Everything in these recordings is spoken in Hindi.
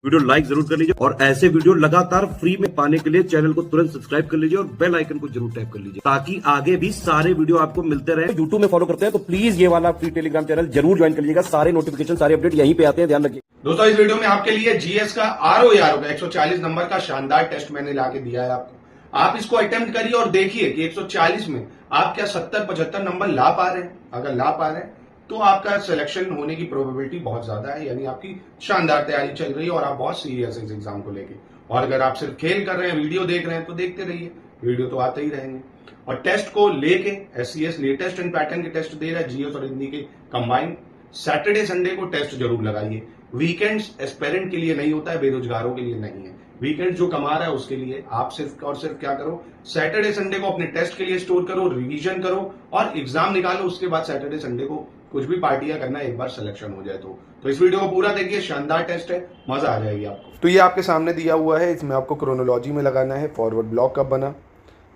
वीडियो लाइक जरूर कर लीजिए और ऐसे वीडियो लगातार फ्री में पाने के लिए चैनल को तुरंत सब्सक्राइब कर लीजिए और बेल आइकन को जरूर टैप कर लीजिए ताकि आगे भी सारे वीडियो आपको मिलते रहे। यूट्यूब में फॉलो करते हैं तो प्लीज ये वाला फ्री टेलीग्राम चैनल जरूर ज्वाइन कर लीजिएगा। सारे नोटिफिकेशन सारे अपडेट यहीं पे आते हैं, ध्यान रखिए। दोस्तों इस वीडियो में आपके लिए जीएस का आरओ का 140 नंबर का शानदार टेस्ट मैंने लाके दिया है आपको। आप इसको अटेम्प्ट करिए और देखिए कि 140 में आप क्या 70-75 नंबर ला पा रहे हैं। अगर ला पा रहे हैं तो आपका सिलेक्शन होने की प्रोबेबिलिटी बहुत ज्यादा है, यानी आपकी शानदार तैयारी चल रही है और आप बहुत सीरियस हैं इस एग्जाम को लेके। और अगर आप सिर्फ खेल कर रहे हैं, वीडियो देख रहे हैं तो देखते रहिए, वीडियो तो आते ही रहेंगे। और टेस्ट को लेके एससीएस लेटेस्ट एंड पैटर्न के टेस्ट दे रहा है, जीएस और हिंदी के कंबाइंड। सैटरडे संडे को टेस्ट जरूर लगाइए। वीकेंड्स एस्पेरेंट के लिए नहीं होता है, बेरोजगारों के लिए नहीं है। वीकेंड जो कमा रहा है उसके लिए। आप सिर्फ और सिर्फ क्या करो, सैटरडे संडे को अपने टेस्ट के लिए स्टोर करो, रिवीजन करो और एग्जाम निकालो। उसके बाद सैटरडे संडे को कुछ भी पार्टियां करना, एक बार सिलेक्शन हो जाए तो इस वीडियो को पूरा देखिए, शानदार टेस्ट है, मजा आ जाएगी आपको। तो ये आपके सामने दिया हुआ है, इसमें आपको क्रोनोलॉजी में लगाना है। फॉरवर्ड ब्लॉक कब बना,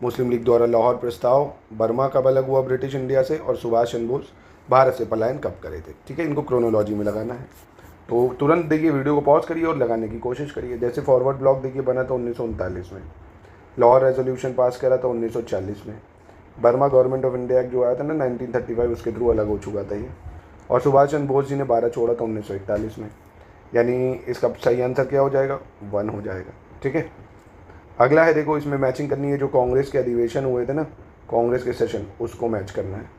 मुस्लिम लीग द्वारा लाहौर प्रस्ताव, बर्मा कब अलग हुआ ब्रिटिश इंडिया से, और सुभाष चंद्र बोस भारत से पलायन कब करे थे। ठीक है, इनको क्रोनोलॉजी में लगाना है। तो तुरंत देखिए, वीडियो को पॉज करिए और लगाने की कोशिश करिए। जैसे फॉरवर्ड ब्लॉक देखिए बना था 1939 में, लाहौर रेजोल्यूशन पास करा था 1940 में, Burma government of India act जो आया था ना 1935 उसके थ्रू अलग हो चुका था ये, और सुभाष चंद्र बोस जी ने 12 छोड़ा था 1941 में। यानी इसका सही आंसर क्या हो जाएगा, 1 हो जाएगा। ठीक है, अगला है, देखो इसमें मैचिंग करनी है। जो कांग्रेस के अधिवेशन हुए थे ना, कांग्रेस के सेशन, उसको मैच करना है।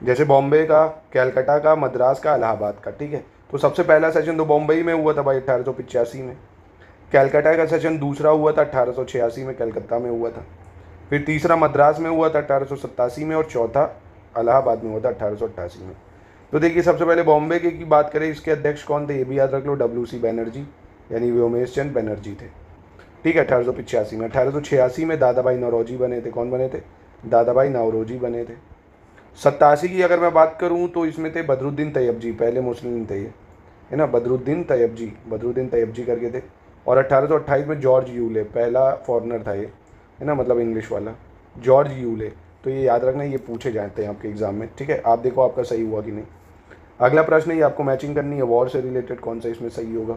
जैसे बॉम्बे का, कैलकाटा का, मद्रास का, इलाहाबाद का। ठीक है, तो सबसे पहला सेशन तो बॉम्बे में हुआ था भाई 1885 में। कैलकाटा का सेशन दूसरा हुआ था 1886 में, कलकत्ता में हुआ था। फिर तीसरा मद्रास में हुआ था 1887 में, और चौथा इलाहाबाद में हुआ था 1888 में। तो देखिए, सबसे पहले बॉम्बे की बात करें, इसके अध्यक्ष कौन थे ये भी याद रख लो, WC बैनर्जी, यानी व्योमेश चंद्र बनर्जी थे। ठीक है, 1885 में। 1886 में दादाभाई नौरोजी बने थे। कौन बने थे, दादाभाई नौरोजी बने थे। 87 की अगर मैं बात करूं तो इसमें थे बदरुद्दीन तैयबजी, पहले मुस्लिम थे ये, है ना, बदरुद्दीन तैयबजी करके थे। और 1828 में जॉर्ज यूले, पहला फॉरेनर था ये, है ना, मतलब इंग्लिश वाला, जॉर्ज यूले। तो ये याद रखना, ये पूछे जाते हैं आपके एग्जाम में। ठीक है, आप देखो आपका सही हुआ कि नहीं। अगला प्रश्न है, ये आपको मैचिंग करनी है, वॉर से रिलेटेड कौन सा इसमें सही होगा।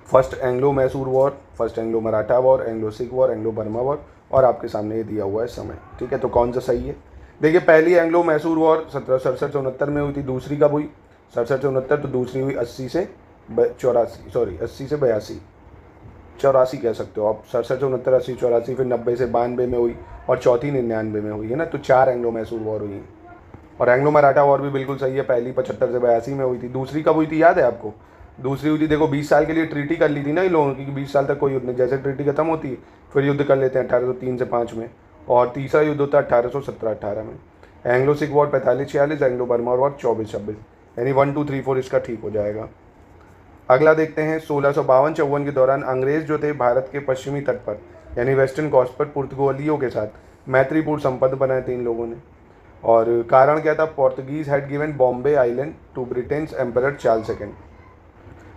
First Anglo Mysore war, first Anglo Maratha war, Anglo Sikh war, Anglo Burma war, और आपके सामने ये दिया हुआ है समय। ठीक है, तो कौन सा सही है। देखिए, पहली एंग्लो मैसूर वॉर 1767 से 69 में हुई थी। दूसरी कब हुई, 67 से 69, तो दूसरी हुई 80 से 82, 84 कह सकते हो आप। 67 से 69, 80, 84, फिर 90 से 92 में हुई, और चौथी 99 में हुई, है ना। तो 4 एंग्लो मैसूर वॉर हुई। और एंग्लो मराठा वॉर भी बिल्कुल सही है, पहली 75 से 82 में हुई थी। दूसरी कब हुई थी याद है आपको, दूसरी हुई थी, देखो 20 साल के लिए ट्रीटी कर ली थी ना इन लोगों की, 20 साल तक कोई युद्ध नहीं, जैसे ट्रीटी खत्म होती है फिर युद्ध कर लेते हैं 1803 से 5 में। और तीसरा युद्ध होता है 1817-18 में। Anglo Sikh war 45-46, Anglo Burma war 24-26, यानी 1, 2, 3, 4 इसका ठीक हो जाएगा। अगला देखते हैं, 1652-54 के दौरान अंग्रेज जो थे भारत के पश्चिमी तट पर, यानी वेस्टर्न कोस्ट पर, पुर्तगालियों के साथ मैत्रीपूर्ण संबंध बनाए थे इन लोगों ने। और कारण क्या था, Portuguese had given Bombay island to Britain's emperor Charles II।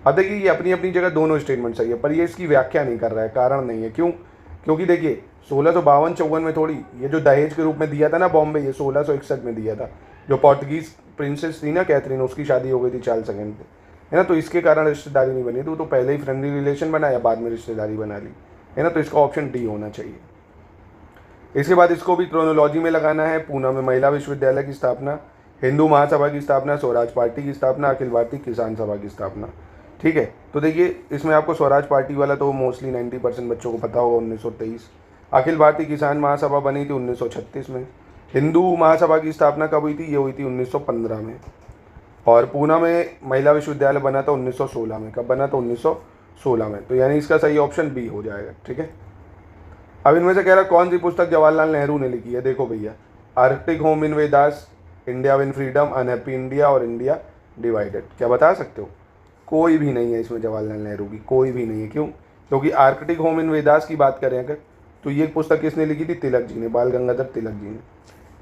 अब देखिए, ये अपनी अपनी जगह दोनों स्टेटमेंट सही है, पर ये इसकी व्याख्या नहीं कर रहा है, कारण नहीं है। क्यों, क्योंकि देखिए 1652-54 में थोड़ी, ये जो दहेज के रूप में दिया था ना बॉम्बे, ये 1661 में दिया था। जो पोर्तुगीज प्रिंसेस थी ना कैथरीन, उसकी शादी हो गई थी चार्ल्स II से, है ना। तो इसके कारण रिश्तेदारी नहीं बनी थी, तो पहले ही फ्रेंडली रिलेशन बनाया, बाद में रिश्तेदारी बना ली, है ना। तो इसका ऑप्शन डी होना चाहिए। इसके बाद इसको भी क्रोनोलॉजी में लगाना है। पूना में महिला विश्वविद्यालय की स्थापना, हिंदू महासभा की स्थापना, स्वराज पार्टी की स्थापना, अखिल भारतीय किसान सभा की स्थापना। ठीक है, तो देखिए इसमें आपको स्वराज पार्टी वाला तो मोस्टली 90% बच्चों को पता होगा, 1923। अखिल भारतीय किसान महासभा बनी थी 1936 में। हिंदू महासभा की स्थापना कब हुई थी, ये हुई थी 1915 में। और पूना में महिला विश्वविद्यालय बना था 1916 में। कब बना था, 1916 में। तो यानी इसका सही ऑप्शन बी हो जाएगा। ठीक है, अब इनमें से कह रहा कौन सी पुस्तक जवाहरलाल नेहरू ने लिखी है। देखो भैया, Arctic home in Vedas, India win freedom, unhappy India, और इंडिया डिवाइडेड। क्या बता सकते हो, कोई भी नहीं है इसमें जवाहरलाल नेहरू की, कोई भी नहीं है। क्यों, क्योंकि आर्कटिक होम इन वेदास की बात करें अगर, तो ये पुस्तक किसने लिखी थी, तिलक जी ने, बाल गंगाधर तिलक जी ने।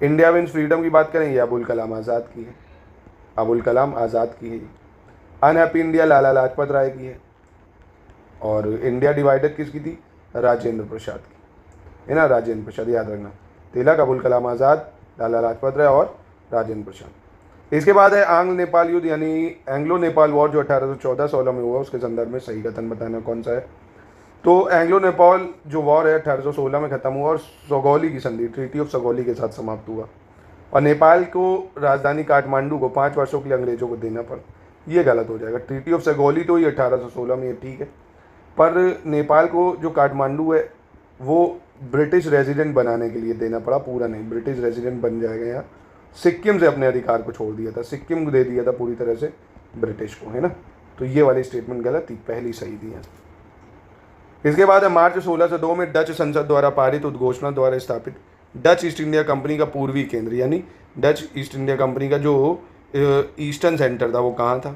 इंडिया विन फ्रीडम की बात करें, ये अबुल कलाम आज़ाद की है, अबुल कलाम आज़ाद की है। अनहैप्पी इंडिया लाला लाजपत राय की है। और इंडिया डिवाइडेड किसकी थी, राजेंद्र प्रसाद की, है ना, राजेंद्र प्रसाद, याद रखना। तिलक, अबुल कलाम आज़ाद, लाला लाजपत राय और राजेंद्र प्रसाद। इसके बाद है आंग्ल नेपाल युद्ध यानी एंग्लो नेपाल वॉर जो 1814-16 में हुआ, उसके संदर्भ में सही कथन बताना कौन सा है। तो एंग्लो नेपाल जो वॉर है 1816 में खत्म हुआ और सगौली की संधि, ट्रीटी ऑफ सगौली के साथ समाप्त हुआ, और नेपाल को राजधानी काठमांडू को 5 वर्षों के लिए अंग्रेजों को देना पड़ा। ये गलत हो जाएगा। ट्रीटी ऑफ सगौली तो ये 1816 में, ये ठीक है, पर नेपाल को जो काठमांडू है वो ब्रिटिश रेजिडेंट बनाने के लिए देना पड़ा, पूरा नहीं, ब्रिटिश रेजिडेंट बन जाएगा यहाँ। सिक्किम से अपने अधिकार को छोड़ दिया था, सिक्किम को दे दिया था पूरी तरह से ब्रिटिश को, है ना। तो ये वाली स्टेटमेंट गलत थी, पहली सही थी। इसके बाद है मार्च 1602 में डच संसद द्वारा पारित उद्घोषणा द्वारा स्थापित डच ईस्ट इंडिया कंपनी का पूर्वी केंद्र, यानी डच ईस्ट इंडिया कंपनी का जो ईस्टर्न सेंटर था वो कहाँ था?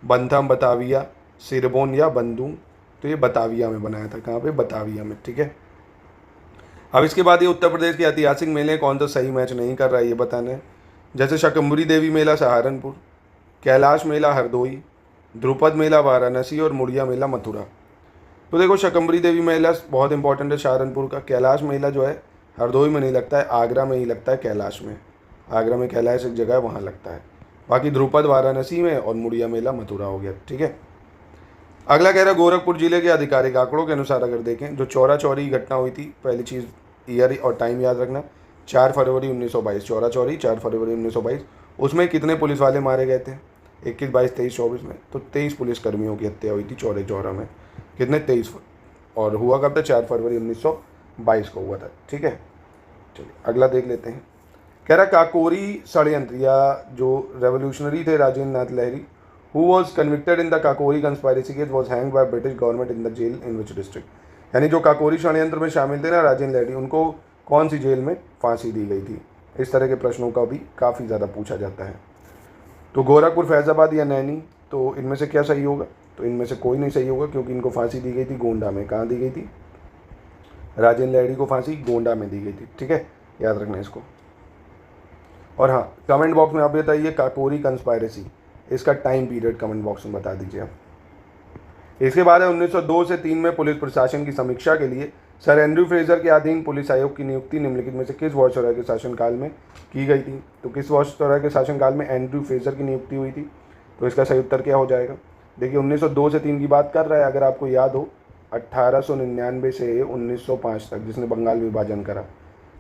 बंथम, बताविया, सिरबोन या बंदूंग। तो ये बताविया में बनाया था, कहाँ पे? बताविया में, ठीक है। अब इसके बाद ये उत्तर प्रदेश के ऐतिहासिक मेले कौन सा सही मैच नहीं कर रहा है ये बताना है। जैसे शकंबरी देवी मेला सहारनपुर, कैलाश मेला हरदोई, ध्रुपद मेला वाराणसी और मुड़िया मेला मथुरा। तो देखो शकंबरी देवी मेला बहुत इंपॉर्टेंट है सहारनपुर का। कैलाश मेला जो है हरदोई में नहीं लगता है, आगरा में ही लगता है, कैलाश में। आगरा में कैलाश एक जगह है, वहाँ लगता है। बाकी ध्रुपद वाराणसी में और मुड़िया मेला मथुरा हो गया, ठीक है। अगला कह रहा है गोरखपुर जिले के आधिकारिक आंकड़ों के अनुसार अगर देखें, जो चौरा चौरी घटना हुई थी, पहली चीज़ ईयर और टाइम याद रखना, 4 फरवरी 1922, चौरा चौरी 4 फरवरी 1922। उसमें कितने पुलिस वाले मारे गए थे? 21, 22, 23, 24 में। तो 23 पुलिसकर्मियों की हत्या हुई थी चौरे चौरा में। कितने? 23। और हुआ कब था? 4 फरवरी 1922 को हुआ था, ठीक है। चलिए अगला देख लेते हैं। कह रहा काकोरी षड्यंत्र या जो रेवोल्यूशनरी थे राजेंद्र नाथ लहरी, who was convicted in the Kakori conspiracy case was hanged by British government in the jail in which district। यानी जो काकोरी षड्यंत्र में शामिल थे ना राजेंद्र लहरी, उनको कौन सी जेल में फांसी दी गई थी? इस तरह के प्रश्नों का भी काफ़ी ज़्यादा पूछा जाता है। तो गोरखपुर, फैज़ाबाद या नैनी, तो इनमें से क्या सही होगा? तो इनमें से कोई नहीं सही होगा, क्योंकि इनको फांसी दी गई थी गोंडा में। कहाँ दी गई थी? राजेंद्र लहरी को फांसी गोंडा में दी गई थी, ठीक है, याद रखना इसको। और हाँ, कमेंट बॉक्स में आप बताइए काकोरी कंस्पायरेसी, इसका टाइम पीरियड कमेंट बॉक्स में बता दीजिए आप। इसके बाद है 1902 से 3 में पुलिस प्रशासन की समीक्षा के लिए सर एंड्रयू फ्रेजर के अधीन पुलिस आयोग की नियुक्ति निम्नलिखित में से किस वायसरॉय के शासनकाल में की गई थी? तो किस वायसरॉय के शासनकाल में एंड्रयू फ्रेजर की नियुक्ति हुई थी? तो इसका सही उत्तर क्या हो जाएगा? देखिए 1902 से 3 की बात कर रहा है, अगर आपको याद हो 1899 से 1905 तक जिसने बंगाल विभाजन करा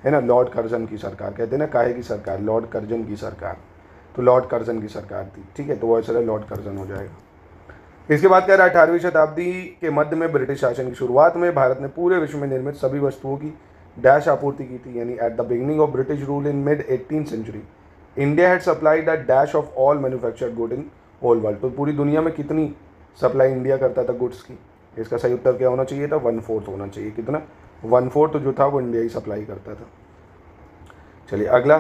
है ना, लॉर्ड कर्जन की सरकार, कहते हैं ना काहे की सरकार? लॉर्ड कर्जन की सरकार। तो लॉर्ड कर्जन की सरकार थी, ठीक है, तो वायसरॉय लॉर्ड कर्जन हो जाएगा। इसके बाद कह रहा है 18वीं शताब्दी के मध्य में ब्रिटिश शासन की शुरुआत में भारत ने पूरे विश्व में निर्मित सभी वस्तुओं की डैश आपूर्ति की थी, यानी at the beginning of British rule in mid 18th century India had supplied a dash of all manufactured good in whole world. तो पूरी दुनिया में कितनी सप्लाई इंडिया करता था गुड्स की? इसका सही उत्तर क्या होना चाहिए था? 1/4 होना चाहिए। कितना? 1/4 जो था वो इंडिया ही सप्लाई करता था। चलिए अगला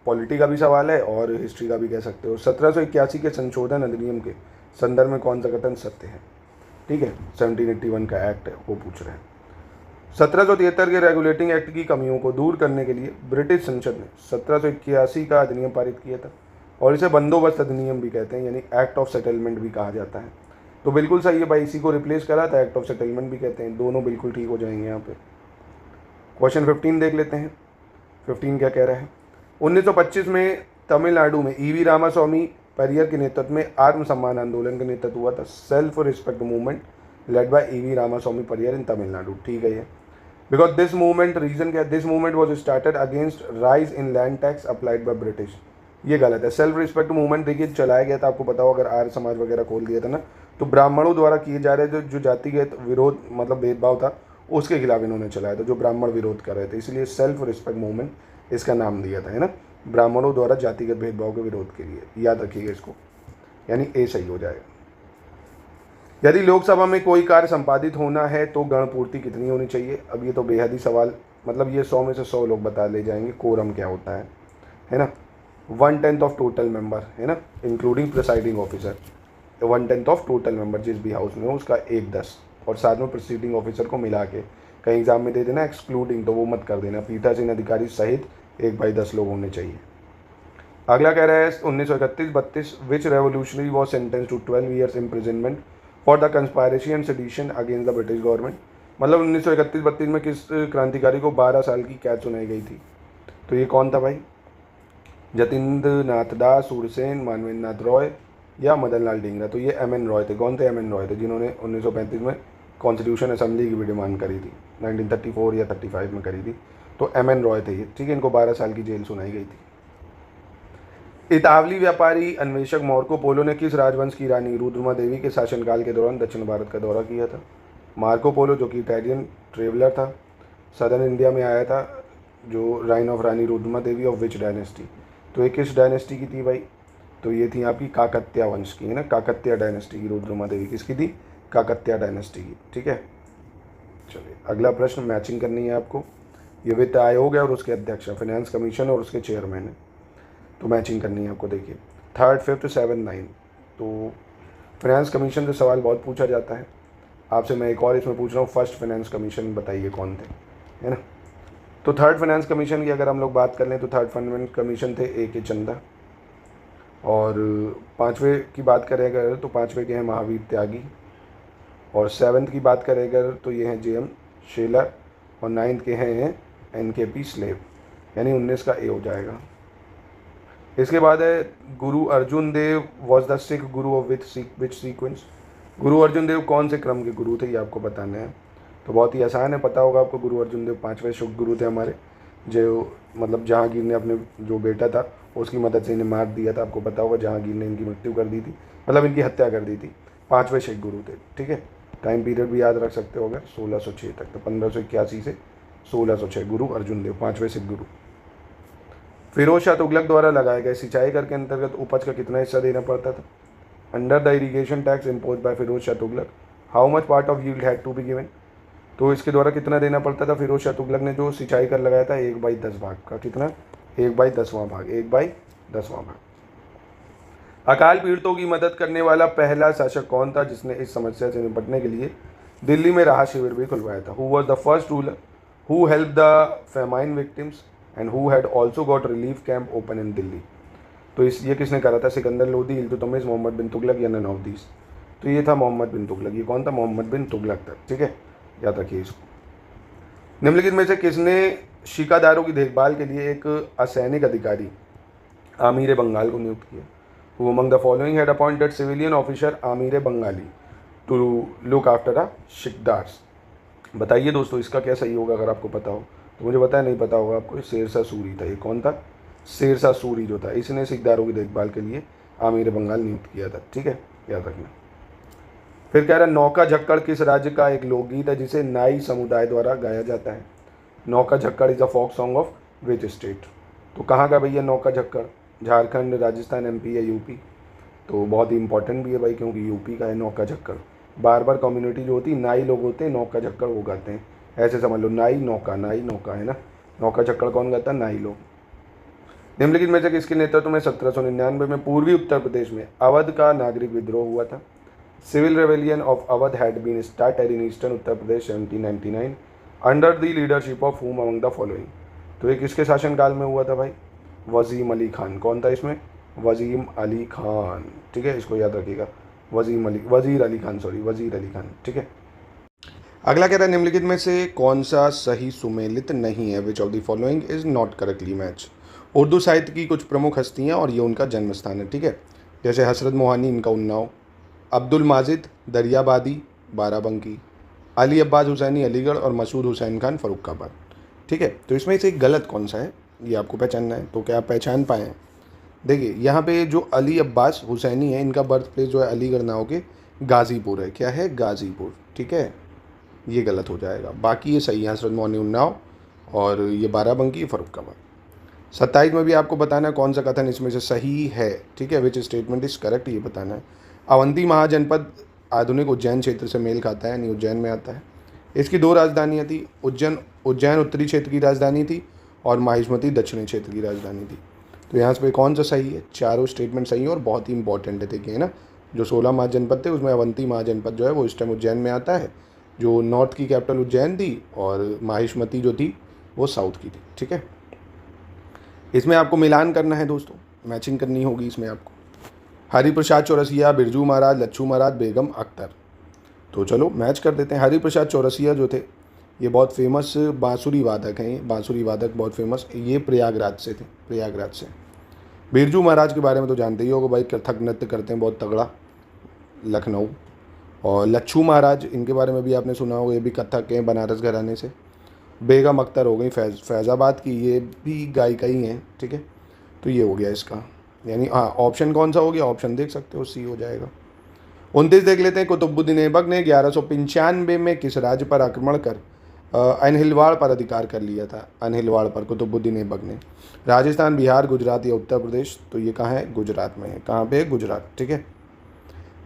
पॉलिटी का भी सवाल है और हिस्ट्री का भी कह सकते हो। 1781 के संशोधन अधिनियम के संदर्भ में कौन सा कथन सत्य है? ठीक है, 1781 का एक्ट है वो पूछ रहे हैं। 1773 के रेगुलेटिंग एक्ट की कमियों को दूर करने के लिए ब्रिटिश संसद ने 1781 का अधिनियम पारित किया था और इसे बंदोबस्त अधिनियम भी कहते हैं, यानी एक्ट ऑफ सेटलमेंट भी कहा जाता है। तो बिल्कुल सही है भाई, इसी को रिप्लेस करा था, एक्ट ऑफ सेटलमेंट भी कहते हैं। दोनों बिल्कुल ठीक हो जाएंगे यहाँ पे। क्वेश्चन 15 देख लेते हैं। 15 क्या कह रहा है? 1925 में तमिलनाडु में ईवी रामास्वामी परियर के नेतृत्व में आत्मसम्मान आंदोलन का नेतृत्व हुआ था, self respect movement led by EV Ramaswamy Periyar in Tamil Nadu. ठीक है ये, बिकॉज दिस मूवमेंट, रीजन क्या है? This movement was started against rise in land tax applied by British. ये गलत है। सेल्फ रिस्पेक्ट मूवमेंट देखिए चलाया गया था, आपको पता हो, अगर आर्य समाज वगैरह खोल दिया था ना, तो ब्राह्मणों द्वारा किए जा रहे जो जातिगत विरोध, मतलब भेदभाव था, उसके खिलाफ इन्होंने चलाया था, जो ब्राह्मण विरोध कर रहे थे, इसलिए सेल्फ रिस्पेक्ट मूवमेंट इसका नाम दिया था, है ना, ब्राह्मणों द्वारा जातिगत भेदभाव के विरोध के लिए। याद रखिएगा इसको, यानी ए सही हो जाएगा। यदि लोकसभा में कोई कार्य संपादित होना है तो गणपूर्ति कितनी होनी चाहिए? अब ये तो बेहद ही सवाल, मतलब ये 100 में से 100 लोग बता ले जाएंगे कोरम क्या होता है ना। 1/10 ऑफ टोटल मेंबर, है ना, including presiding officer. 1/10 of total member जिस भी हाउस में हो उसका 1/10, और साथ में प्रिसाइडिंग ऑफिसर को मिला के कहीं एग्जाम में दे देना एक्सक्लूडिंग, तो वो मत कर देना। पीठासीन अधिकारी सहित 1/10 लोग होने चाहिए। अगला कह रहा है 1931-32 which revolutionary was sentence to 12 years imprisonment for the conspiracy and sedition against the British government. मतलब 1931-32 में किस क्रांतिकारी को 12 साल की कैद सुनाई गई थी? तो ये कौन था भाई? जतिंद्र नाथ दास, सूरसेन, मानवेंद्र नाथ रॉय या मदन लाल ढींगरा। तो ये एम एन रॉय थे। कौन थे? एम एन रॉय थे, जिन्होंने 1935 में कॉन्स्टिट्यूशन असेंबली की भी डिमांड करी थी, 1934 या 35 में करी थी। तो एम एन रॉय थे ये, ठीक है। इनको 12 साल की जेल सुनाई गई थी। इतावली व्यापारी अन्वेषक मार्को पोलो ने किस राजवंश की रानी रुद्रमा देवी के शासनकाल के दौरान दक्षिण भारत का दौरा किया था? मार्को पोलो, जो कि इटालियन ट्रेवलर था, सदर्न इंडिया में आया था, जो reign of Rani Rudrama Devi of which dynasty. तो ये किस डायनेस्टी की थी भाई? तो ये थी आपकी काकत्या वंश की, है ना, काकत्या डायनेस्टी की रुद्रमा देवी। किसकी थी? काकत्या डायनेस्टी की, ठीक है। चलिए अगला प्रश्न, मैचिंग करनी है आपको। ये वित्त आयोग है और उसके अध्यक्ष है, फाइनेंस कमीशन और उसके चेयरमैन है। तो मैचिंग करनी है आपको। देखिए 3rd, 5th, 7, 9। तो फाइनेंस कमीशन से सवाल बहुत पूछा जाता है आपसे। मैं एक और इसमें पूछ रहा हूँ, फर्स्ट फाइनेंस कमीशन बताइए कौन थे, है ना। तो 3rd फाइनेंस कमीशन की अगर हम लोग बात कर लें तो 3rd फाइनेंस कमीशन थे ए के चंदा। और 5वें की बात करें अगर तो 5वें के हैं महावीर त्यागी। और 7th की बात करें अगर तो ये हैं JM शेलर। और 9th के हैं NKP स्लेव, यानी 19 का ए हो जाएगा। इसके बाद है गुरु अर्जुन देव was the Sikh Guru of which sequence. गुरु अर्जुन देव कौन से क्रम के गुरु थे, ये आपको बताना है। तो बहुत ही आसान है, पता होगा आपको। गुरु अर्जुन देव 5वें शुभ गुरु थे हमारे, जो मतलब जहांगीर ने अपने जो बेटा था उसकी मदद से इन्हें मार दिया था। आपको पता होगा जहांगीर ने इनकी मृत्यु कर दी थी, मतलब इनकी हत्या कर दी थी। 5वें सिख गुरु थे, ठीक है। टाइम पीरियड भी याद रख सकते हो अगर, 1606 तक। तो 1581 से 1606 गुरु अर्जुन देव 5वें सिख गुरु। फिरोज शाह तुगलक द्वारा लगाए गए सिंचाई कर के अंतर्गत उपज का कितना हिस्सा देना पड़ता था? Under the irrigation tax impose by Firoz Shah Tughlaq, how much part of yield had to be given. तो इसके द्वारा कितना देना पड़ता था? फिरोज शाह तुगलक ने जो सिंचाई कर लगाया था 1/10 भाग का। कितना? 1/10वां भाग, 1/10वां भाग। अकाल पीड़ितों की मदद करने वाला पहला शासक कौन था जिसने इस समस्या से निपटने के लिए दिल्ली में राहत शिविर भी खुलवाया था? Who was the first ruler who help the famine victims and who had also got relief camp open in Delhi. तो ये किसने करा था? सिकंदर लोदी, इल्तुतमिश, मोहम्मद बिन तुगलक या नन ऑफ दीस। तो ये था मोहम्मद बिन तुगलक। ये कौन था? मोहम्मद बिन तुगलक था, ठीक है, याद रखिए इसको। निम्नलिखित में से किसने शिकादारों की देखभाल के लिए एक असैनिक अधिकारी आमीर बंगाल को नियुक्त किया? Who among the following had appointed civilian officer Amir Bengali to look after the Shikdars. बताइए दोस्तों इसका क्या सही होगा अगर आपको पता हो तो मुझे बताया, नहीं पता होगा आपको। शेरशाह सूरी था। ये कौन था? शेरशाह सूरी जो था, इसने सिकदारों की देखभाल के लिए आमीर बंगाल नियुक्त किया था, ठीक है, याद रखना। फिर कह रहा है नौका झक्कड़ किस राज्य का एक लोकगीत है जिसे नाई समुदाय द्वारा गाया जाता है? Nauka Jhakkad is a folk song of which state. तो कहाँ का भैया नौका झक्कड़? झारखंड, राजस्थान, MP या यूपी। तो बहुत ही इंपॉर्टेंट भी है भाई, क्योंकि यूपी का है नौका झक्कड़। बार कम्युनिटी जो होती है, नाई लोग होते हैं, नौका झक्कड़ वो गाते हैं। ऐसे समझ लो, नाई नौका है ना, नौका झक्कड़ कौन गाता है? नाई लोग। निम्नलिखित में से किसके नेतृत्व में 1799 में पूर्वी उत्तर प्रदेश में अवध का नागरिक विद्रोह हुआ था? Civil rebellion of Awadh had been started in eastern Uttar Pradesh 1799 under the leadership of whom among the following. तो ये किसके शासनकाल में हुआ था भाई? वजीम अली खान। कौन था इसमें? वजीम अली खान, ठीक है, इसको याद रखिएगा। वजीर अली खान, ठीक है। अगला कह रहा है निम्नलिखित में से कौन सा सही सुमेलित नहीं है? Which of the following is not correctly match. Urdu साहित्य की कुछ प्रमुख हस्तियाँ और ये उनका जन्म स्थान है, ठीक है। जैसे हसरत मोहानी, इनका उन्नाव। अब्दुल माजिद दरियाबादी बाराबंकी, अली अब्बास हुसैनी अलीगढ़ और मसूद हुसैन खान फरुखाबाद, ठीक है। तो इसमें से गलत कौन सा है ये आपको पहचानना है। तो क्या आप पहचान पाए हैं? देखिए यहाँ पे जो अली अब्बास हुसैनी है इनका बर्थ प्लेस जो है अलीगढ़ ना होके गाज़ीपुर है। क्या है? गाज़ीपुर, ठीक है, ये गलत हो जाएगा। बाकी ये सही है, हसरत मोहानी उन्नाव और ये बाराबंकी फरुखाबाद। 27 में भी आपको बताना है कौन सा कथन इसमें से सही है, ठीक है, विच स्टेटमेंट इज करेक्ट, ये बताना है। अवंती महाजनपद आधुनिक उज्जैन क्षेत्र से मेल खाता है, यानी उज्जैन में आता है। इसकी 2 राजधानियाँ थी, उज्जैन उत्तरी क्षेत्र की राजधानी थी और माहिष्मती दक्षिणी क्षेत्र की राजधानी थी। तो यहाँ पे कौन सा सही है? चारों स्टेटमेंट सही है और बहुत ही इंपॉर्टेंट है। देखिए ना, जो 16 महाजनपद थे उसमें अवंती महाजनपद जो है वो इस टाइम उज्जैन में आता है, जो नॉर्थ की कैपिटल उज्जैन थी, और माहिष्मती जो थी वो साउथ की थी, ठीक है। इसमें आपको मिलान करना है दोस्तों, मैचिंग करनी होगी इसमें आपको। हरिप्रसाद चौरसिया, बिरजू महाराज, लच्छू महाराज, बेगम अख्तर। तो चलो मैच कर देते हैं। हरिप्रसाद चौरसिया जो थे ये बहुत फेमस बांसुरी वादक हैं, बांसुरी वादक बहुत फेमस, ये प्रयागराज से थे, प्रयागराज से। बिरजू महाराज के बारे में तो जानते ही होगा भाई, कथक नृत्य करते हैं बहुत तगड़ा, लखनऊ। और लच्छू महाराज, इनके बारे में भी आपने सुना होगा, ये भी कथक हैं बनारस घराने से। बेगम अख्तर हो गई फैज़ाबाद की, ये भी गायिका ही हैं, ठीक है। तो ये हो गया इसका, यानी हाँ ऑप्शन कौन सा हो गया, ऑप्शन देख सकते हो, सी हो जाएगा। 29 देख लेते हैं। कुतुबुद्दीन ऐबक ने 1195 में किस राज्य पर आक्रमण कर अनहिलवाड़ पर अधिकार कर लिया था? अनहिलवाड़ पर कुतुबुद्दीन ऐबक ने। राजस्थान, बिहार, गुजरात या उत्तर प्रदेश? तो ये कहाँ है? गुजरात में है। कहाँ पे है? गुजरात, ठीक है।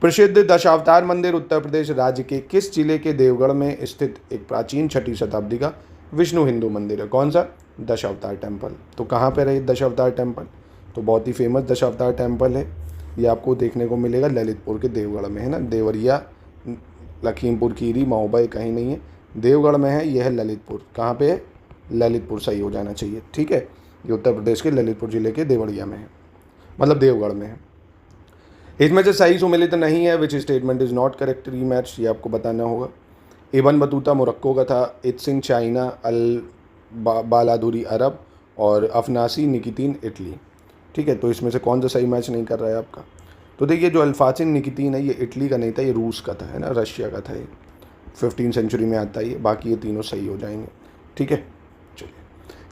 प्रसिद्ध दशावतार मंदिर उत्तर प्रदेश राज्य के किस जिले के देवगढ़ में स्थित एक प्राचीन 6वीं शताब्दी का विष्णु हिंदू मंदिर है? कौन सा? दशावतार टेम्पल। तो कहाँ पे रही दशावतार टेम्पल? तो बहुत ही फेमस दशावतार टेम्पल है, ये आपको देखने को मिलेगा ललितपुर के देवगढ़ में, है ना। देवरिया, लखीमपुर खीरी, महोबा कहीं नहीं है, देवगढ़ में है, यह है ललितपुर। कहाँ पे है? ललितपुर, सही हो जाना चाहिए, ठीक है। ये उत्तर प्रदेश के ललितपुर जिले के देवरिया में है, मतलब देवगढ़ में है। इसमें से सही सुमेलित नहीं है, विच statement is not correct rematch, ये आपको बताना होगा। इब्न बतूता मोरक्को का था, इत्सिंग चाइना, अल बालादुरी अरब और अफनासी निकितीन इटली, ठीक है। तो इसमें से कौन सा सही मैच नहीं कर रहा है आपका? तो देखिए जो अल्फासिन निकितीन है ये इटली का नहीं था, ये रूस का था, है ना, रशिया का था, ये 15वीं सेंचुरी में आता है ये। बाकी ये तीनों सही हो जाएंगे, ठीक है। चलिए,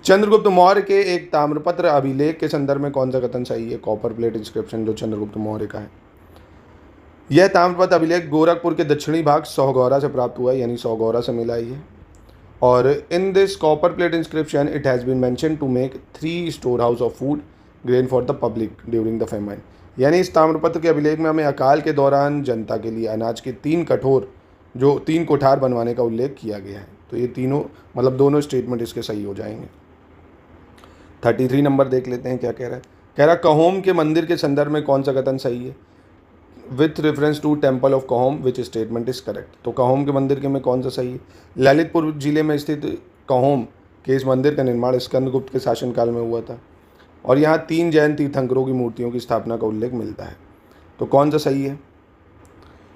चंद्रगुप्त मौर्य के एक ताम्रपत्र अभिलेख के संदर्भ में कौन सा कथन सही है? कॉपर प्लेट इंस्क्रिप्शन जो चंद्रगुप्त मौर्य का है, यह ताम्रपत्र अभिलेख गोरखपुर के दक्षिणी भाग सौगौरा से प्राप्त हुआ है, यानी सौगौरा से मिला है ये। और in this copper plate inscription it has been mention to make 3 store house of food grain for the public during the famine, यानी इस ताम्रपत्र के अभिलेख में हमें अकाल के दौरान जनता के लिए अनाज के 3 कोठार बनवाने का उल्लेख किया गया है। तो ये तीनों, मतलब दोनों स्टेटमेंट इसके सही हो जाएंगे। 33 नंबर देख लेते हैं क्या कह रहा है। कह रहा कहोम के मंदिर के संदर्भ में कौन सा कथन सही है? With reference to temple of Kahom which statement is correct. तो कहोम के मंदिर के में कौन सा सही है? ललितपुर जिले में स्थित कहोम के इस मंदिर का निर्माण स्कंदगुप्त के शासनकाल में हुआ था और यहाँ 3 जैन तीर्थंकरों की मूर्तियों की स्थापना का उल्लेख मिलता है। तो कौन सा सही है?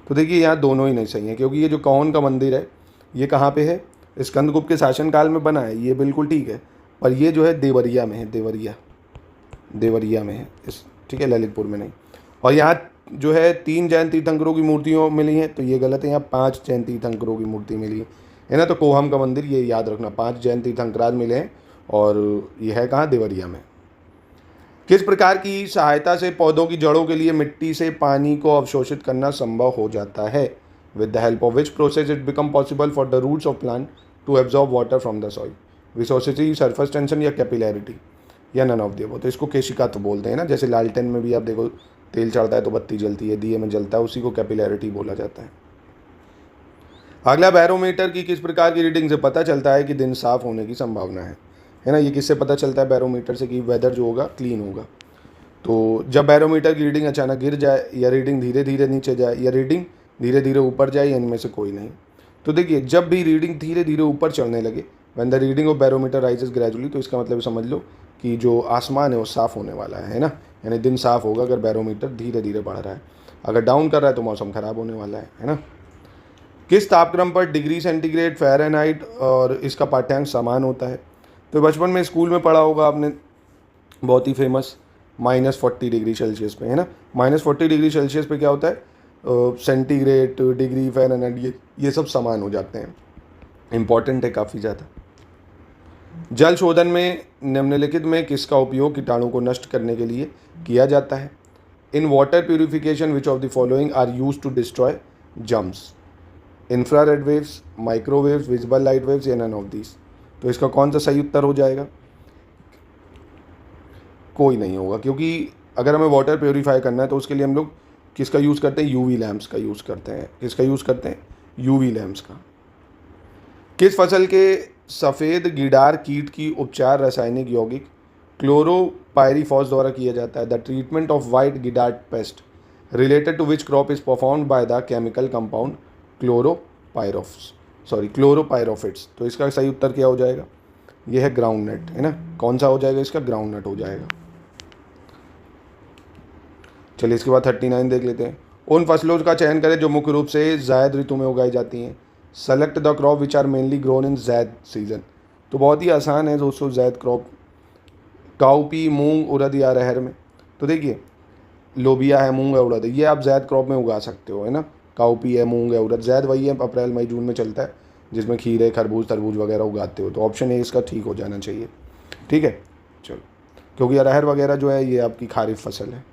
तो देखिए यहाँ दोनों ही नहीं सही है, क्योंकि ये जो कहोम का मंदिर है ये कहाँ पे है? स्कंदगुप्त के शासनकाल में बना है, ये बिल्कुल ठीक है, पर ये जो है देवरिया में है, देवरिया में है इस, ठीक है, ललितपुर में नहीं। और यहाँ जो है 3 जैन तीर्थंकरों की मूर्तियों मिली हैं, तो ये गलत है, यहाँ 5 जैन तीर्थंकरों की मूर्ति मिली है ना। तो कोहम का मंदिर, ये याद रखना, 5 जैन तीर्थंकराज मिले हैं और ये है कहाँ? देवरिया में। किस प्रकार की सहायता से पौधों की जड़ों के लिए मिट्टी से पानी को अवशोषित करना संभव हो जाता है? With the help of which process it become possible for the roots of plant to absorb water from the soil? Viscosity, surface tension या कैपिलैरिटी या नन ऑफ द अबव। तो इसको केशिका तो बोलते हैं ना, जैसे लालटेन में भी आप देखो तेल चढ़ता है तो बत्ती जलती है, दिए में जलता है, उसी को कैपिलैरिटी बोला जाता है। अगला, बैरोमीटर की किस प्रकार की रीडिंग से पता चलता है कि दिन साफ होने की संभावना है ना। ये किससे पता चलता है? बैरोमीटर से, कि वेदर जो होगा क्लीन होगा। तो जब बैरोमीटर की रीडिंग अचानक गिर जाए, या रीडिंग धीरे धीरे नीचे जाए, या रीडिंग धीरे धीरे ऊपर जाए, इनमें से कोई नहीं। तो देखिए जब भी रीडिंग धीरे धीरे ऊपर चढ़ने लगे, when the reading of barometer rises gradually, तो इसका मतलब समझ लो कि जो आसमान है वो साफ़ होने वाला है ना, यानी दिन साफ़ होगा अगर बैरोमीटर धीरे धीरे बढ़ रहा है। अगर डाउन कर रहा है तो मौसम ख़राब होने वाला है ना। किस तापक्रम पर डिग्री सेंटीग्रेड, फ़ारेनहाइट और इसका पाठ्यांक समान होता है? तो बचपन में स्कूल में पढ़ा होगा आपने, बहुत ही फेमस, -40 डिग्री सेल्सियस पे, है ना। -40 डिग्री सेल्सियस पे क्या होता है? सेंटीग्रेड, डिग्री, फ़ारेनहाइट, ये सब समान हो जाते हैं। इम्पॉर्टेंट है काफ़ी ज़्यादा। जल शोधन में निम्नलिखित में किसका उपयोग कीटाणु को नष्ट करने के लिए किया जाता है? In water purification which of the following are use to destroy germs? Infrared waves, microwaves, visible light waves या नन ऑफ दीज। तो इसका कौन सा सही उत्तर हो जाएगा? कोई नहीं होगा, क्योंकि अगर हमें वाटर प्योरीफाई करना है तो उसके लिए हम लोग किसका यूज़ करते हैं? यूवी लैम्प्स का यूज़ करते हैं। किसका यूज़ करते हैं? यूवी लैम्प्स का। किस फसल के सफ़ेद गिडार कीट की उपचार रासायनिक यौगिक क्लोरोपायरीफॉस द्वारा किया जाता है? The treatment of white gidar pest related to which crop is performed by the chemical compound chlorpyrifos. तो इसका सही उत्तर क्या हो जाएगा? यह है ग्राउंड नट, है ना। कौन सा हो जाएगा इसका? ग्राउंड नट हो जाएगा। चलिए इसके बाद 39 देख लेते हैं। उन फसलों का चयन करें जो मुख्य रूप से ज़ैद ऋतु में उगाई जाती हैं। Select the crop which are mainly grown in Zaid season. तो बहुत ही आसान है दोस्तों, ज़ैद क्रॉप, काउपी, मूंग, उड़द या अरहर में। तो देखिए लोबिया है, मूंग है, उड़द है, ये आप ज़ैद क्रॉप में उगा सकते हो, है ना। काउपी है, मूंग है, उड़द। ज़ैद वही है अप्रैल मई जून में चलता है, जिसमें खीरे, खरबूज, तरबूज वगैरह उगाते हो। तो ऑप्शन ए इसका ठीक हो जाना चाहिए, ठीक है। चलो, क्योंकि अरहर वगैरह जो है ये आपकी खारिफ फसल है।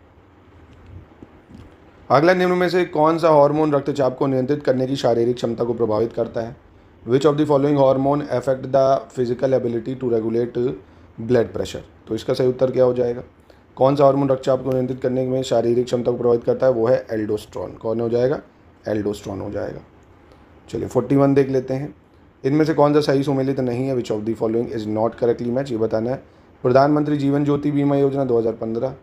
अगला निम्न में से कौन सा हार्मोन रक्तचाप को नियंत्रित करने की शारीरिक क्षमता को प्रभावित करता है? Which of the following hormone affect the physical ability to regulate blood pressure? तो इसका सही उत्तर क्या हो जाएगा? कौन सा हार्मोन रक्तचाप को नियंत्रित करने में शारीरिक क्षमता को प्रभावित करता है? वो है एल्डोस्ट्रॉन। कौन हो जाएगा? एल्डोस्ट्रॉन हो जाएगा। चलिए 41 देख लेते हैं। इनमें से कौन सा सही सुमेलित नहीं है? Which of the following is not correctly match? ये बताना है। प्रधानमंत्री जीवन ज्योति बीमा योजना 2015,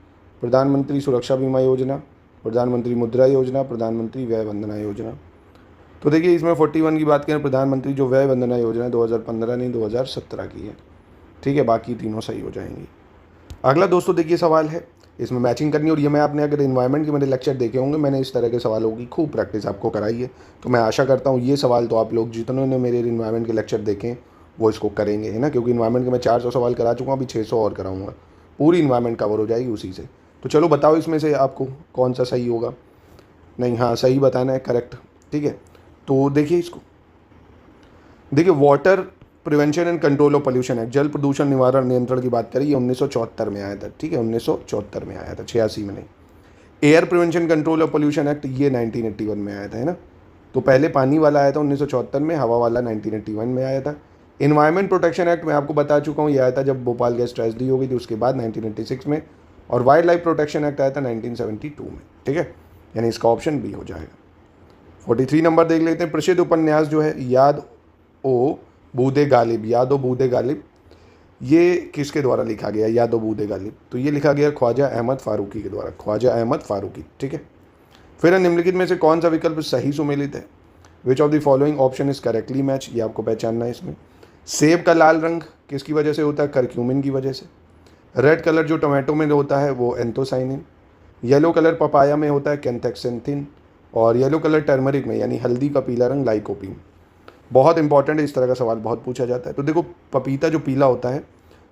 प्रधानमंत्री सुरक्षा बीमा योजना, प्रधानमंत्री मुद्रा योजना, प्रधानमंत्री व्यय वंदना योजना। तो देखिए इसमें 41 की बात करें, प्रधानमंत्री जो व्यय वंदना योजना है 2015 नहीं 2017 की है, ठीक है। बाकी तीनों सही हो जाएंगी। अगला दोस्तों देखिए सवाल है, इसमें मैचिंग करनी, और ये मैं आपने अगर इन्वायरमेंट के मेरे लेक्चर देखे होंगे, मैंने इस तरह के सवालों की खूब प्रैक्टिस आपको कराई है। तो मैं आशा करता हूँ ये सवाल तो आप लोग जितनों ने मेरे इन्वायरमेंट के लेक्चर देखें वो इसको करेंगे, है ना। क्योंकि इन्वायरमेंट के मैं 400 सवाल करा चुका हूँ, अभी 600 और कराऊंगा, पूरी इन्वायरमेंट कवर हो जाएगी उसी से। तो चलो बताओ इसमें से आपको कौन सा सही होगा। नहीं, हाँ सही बताना है, करेक्ट, ठीक है। तो देखिए इसको, देखिए water prevention and control of pollution act, जल प्रदूषण निवारण नियंत्रण की बात करें, ये 1974 में आया था, ठीक है, 1974 में आया था, 86 में नहीं। Air prevention control of pollution act ये 1981 में आया था, है ना। तो पहले पानी वाला आया था 1974 में, हवा वाला 1981 में आया था। इन्वायरमेंट प्रोटेक्शन एक्ट मैं आपको बता चुका हूँ, ये आया था जब भोपाल गैस ट्रेजेडी हो गई थी, उसके बाद 1986 में। और वाइल्ड लाइफ प्रोटेक्शन एक्ट आया था 1972 में, ठीक है। यानी इसका ऑप्शन बी हो जाएगा। 43 नंबर देख लेते हैं। प्रसिद्ध उपन्यास जो है याद ओ बूदे गालिब, याद ओ बूदे गालिब, ये किसके द्वारा लिखा गया? याद ओ बूदे गालिब, तो ये लिखा गया ख्वाजा अहमद फारूकी के द्वारा, ख्वाजा अहमद फारूकी, ठीक है। फिर निम्नलिखित में से कौन सा विकल्प सही सुमेलित है? Which of the following option is correctly match? ये आपको पहचानना है इसमें। सेब का लाल रंग किसकी वजह से होता है? करक्यूमिन की वजह से। रेड कलर जो टोमेटो में होता है वो एंथोसाइनिन। येलो कलर पपाया में होता है कैंथेक्सेंथिन। और येलो कलर टर्मरिक में यानी हल्दी का पीला रंग लाइकोपीन। बहुत इंपॉर्टेंट है, इस तरह का सवाल बहुत पूछा जाता है। तो देखो पपीता जो पीला होता है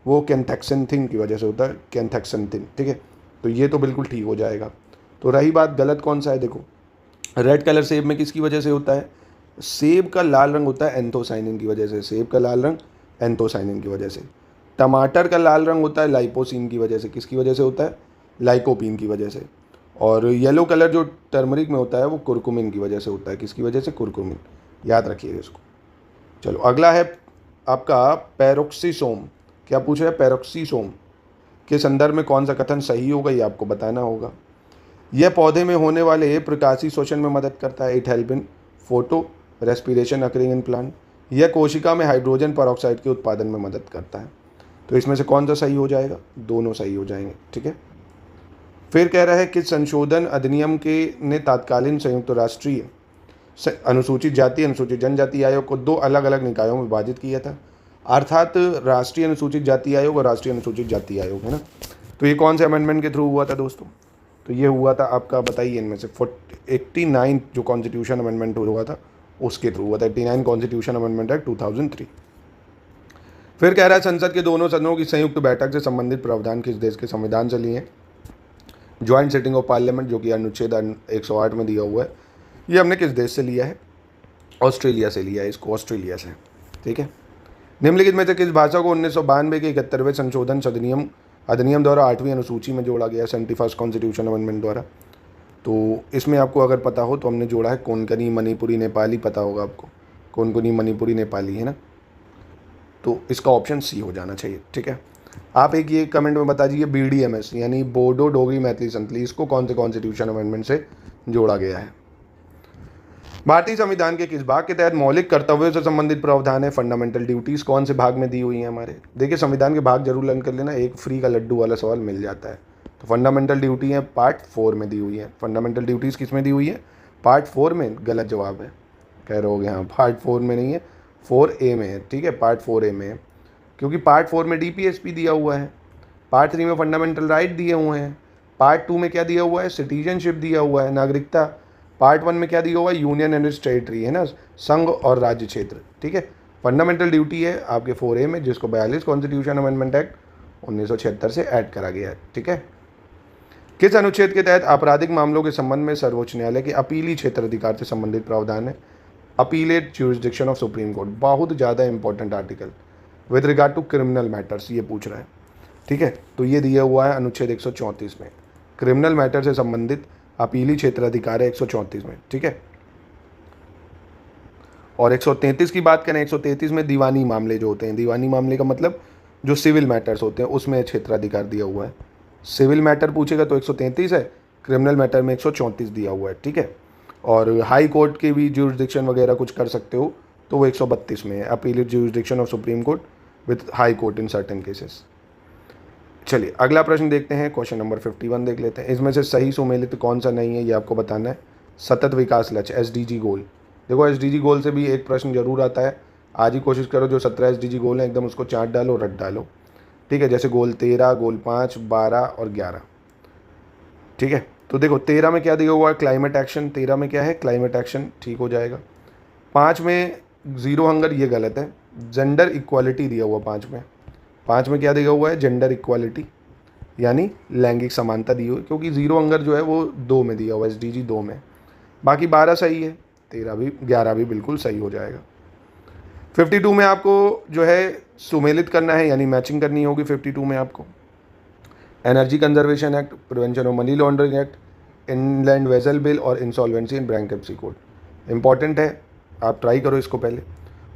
वो कैंथेक्सेंथिन की वजह से होता है, कैंथेक्सेंथिन, ठीक है। तो ये तो बिल्कुल ठीक हो जाएगा। तो रही बात गलत कौन सा है, देखो रेड कलर सेब में किसकी वजह से होता है? सेब का लाल रंग होता है एंथोसाइनिन की वजह से, सेब का लाल रंग एंथोसाइनिन की वजह से। टमाटर का लाल रंग होता है लाइपोसिन की वजह से, किसकी वजह से होता है? लाइकोपीन की वजह से। और येलो कलर जो टर्मरिक में होता है वो कुरकुमिन की वजह से होता है, किसकी वजह से? कुरकुमिन, याद रखिएगा इसको। चलो अगला है आपका पैरोक्सीसोम। क्या पूछ रहा है? पैरोक्सीसोम के संदर्भ में कौन सा कथन सही होगा, ये आपको बताना होगा। यह पौधे में होने वाले प्रकाशीय शोषण में मदद करता है, it help in photo respiration occurring in plant. यह कोशिका में हाइड्रोजन परऑक्साइड के उत्पादन में मदद करता है। तो इसमें से कौन सा सही हो जाएगा? दोनों सही हो जाएंगे, ठीक है। फिर कह रहा है कि संशोधन अधिनियम के ने तत्कालीन संयुक्त राष्ट्रीय अनुसूचित जाति अनुसूचित जनजाति आयोग को दो अलग अलग निकायों में विभाजित किया था, अर्थात राष्ट्रीय अनुसूचित जाति आयोग और राष्ट्रीय अनुसूचित जाति आयोग, है ना। तो ये कौन से अमेंडमेंट के थ्रू हुआ था दोस्तों? तो ये हुआ था आपका, बताइए इनमें से 89 जो कॉन्स्टिट्यूशन अमेंडमेंट हुआ था उसके थ्रू हुआ था, 89 कॉन्स्टिट्यूशन अमेंडमेंट एक्ट 2003। फिर कह रहा है संसद के दोनों सदनों की संयुक्त बैठक से संबंधित प्रावधान किस देश के संविधान से लिए हैं? ज्वाइंट सिटिंग ऑफ पार्लियामेंट जो कि अनुच्छेद 108 में दिया हुआ है, ये हमने किस देश से लिया है? ऑस्ट्रेलिया से लिया है इसको, ऑस्ट्रेलिया से, ठीक है। निम्नलिखित में से किस भाषा को 1992 के 71वें संशोधन अधिनियम द्वारा 8वीं अनुसूची में जोड़ा गया, 71st कॉन्स्टिट्यूशन अमेंडमेंट द्वारा? तो इसमें आपको अगर पता हो तो हमने जोड़ा है कोंकणी, मणिपुरी, नेपाली, पता होगा आपको, कोंकणी, मणिपुरी, नेपाली, है ना। तो इसका ऑप्शन सी हो जाना चाहिए, ठीक है। आप एक ये कमेंट में बता दीजिए BDMS यानी बोडो डोगरी मैथिली संथली, इसको कौन से कॉन्स्टिट्यूशन अमेंडमेंट से जोड़ा गया है? भारतीय संविधान के किस भाग के तहत मौलिक कर्तव्यों से संबंधित प्रावधान है? फंडामेंटल ड्यूटीज कौन से भाग में दी हुई हैं हमारे? देखिए संविधान के भाग जरूर लर्न कर लेना, एक फ्री का लड्डू वाला सवाल मिल जाता है। तो फंडामेंटल ड्यूटी है पार्ट 4 में दी हुई है। फंडामेंटल ड्यूटीज किस में दी हुई है? पार्ट 4 में। गलत जवाब है, कह रहे होगे हाँ, पार्ट 4 में नहीं है, 4A में है, ठीक है, पार्ट 4A में है। क्योंकि पार्ट 4 में DPSP दिया हुआ है, पार्ट 3 में फंडामेंटल राइट दिए हुए हैं, पार्ट 2 में क्या दिया हुआ है? सिटीजनशिप दिया हुआ है, नागरिकता। पार्ट 1 में क्या दिया हुआ है? यूनियन एंड इट्स टेरिटरी, है ना, संघ और राज्य क्षेत्र, ठीक है। फंडामेंटल ड्यूटी है आपके 4A में, जिसको 42 कॉन्स्टिट्यूशन अमेंडमेंट एक्ट 1976 से ऐड करा गया है, ठीक है। किस अनुच्छेद के तहत आपराधिक मामलों के संबंध में सर्वोच्च न्यायालय के अपीली क्षेत्र अधिकार से संबंधित प्रावधान है? Appellate jurisdiction of Supreme Court, बहुत ज़्यादा important article with regard to criminal matters ये पूछ रहा है। ठीक है, तो ये दिया हुआ है अनुच्छेद 134 में, क्रिमिनल मैटर से संबंधित अपीली क्षेत्र अधिकार है 134 में। ठीक है, और 133 की बात करें, 133 में दीवानी मामले जो होते हैं, दीवानी मामले का मतलब जो सिविल मैटर्स होते हैं उसमें क्षेत्राधिकार दिया हुआ है। सिविल मैटर पूछेगा तो 133 है, क्रिमिनल मैटर में 134 दिया हुआ है। ठीक है, और हाई कोर्ट के भी ज्यूरिसडिक्शन वगैरह कुछ कर सकते हो तो वो 132 में है, appellate jurisdiction of Supreme court with high court in certain cases. चलिए अगला प्रश्न देखते हैं, क्वेश्चन नंबर 51 देख लेते हैं। इसमें से सही सुमेलित कौन सा नहीं है ये आपको बताना है। सतत विकास लक्ष्य SDG गोल, देखो SDG गोल से भी एक प्रश्न जरूर आता है, आज ही कोशिश करो जो 17 SDG गोल हैं एकदम उसको चार्ट डालो, रट डालो। ठीक है, जैसे गोल 13, गोल 5, 12 और 11। ठीक है, तो देखो 13 में क्या दिया हुआ है, क्लाइमेट एक्शन। 13 में क्या है, क्लाइमेट एक्शन, ठीक हो जाएगा। 5 में जीरो हंगर, ये गलत है। जेंडर इक्वालिटी दिया हुआ 5 में। 5 में क्या दिया हुआ है, जेंडर इक्वालिटी यानी लैंगिक समानता दी हुई, क्योंकि जीरो हंगर जो है वो 2 में दिया हुआ है, SDG 2 में। बाकी 12 सही है, 13 भी, 11 भी बिल्कुल सही हो जाएगा। 52 में आपको जो है सुमेलित करना है यानी मैचिंग करनी होगी। 52 में आपको energy conservation act, prevention of money laundering act, inland vessel bill और insolvency and bankruptcy code important है, आप ट्राई करो इसको पहले।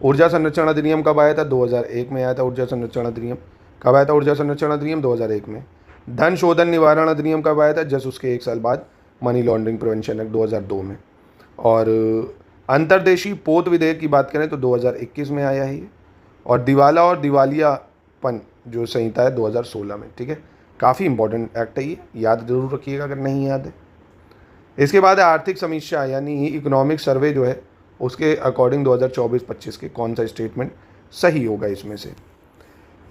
ऊर्जा संरक्षण अधिनियम कब आया था, 2001 में आया था। ऊर्जा संरक्षण अधिनियम कब आया था, ऊर्जा संरक्षण अधिनियम 2001 में। धन शोधन निवारण अधिनियम कब आया था, जस्ट उसके 1 साल बाद मनी लॉन्ड्रिंग प्रिवेंशन एक्ट 2002 में। और अंतर्देशीय पोत विधेयक की बात करें तो 2021 में आया है ये। और दिवाला और दिवालियापन जो संहिता है 2016 में। ठीक है, काफ़ी इंपॉर्टेंट एक्ट है ये, याद जरूर रखिएगा अगर नहीं याद है। इसके बाद आर्थिक समीक्षा यानी इकोनॉमिक सर्वे जो है उसके अकॉर्डिंग 2024-25 के कौन सा स्टेटमेंट सही होगा इसमें से,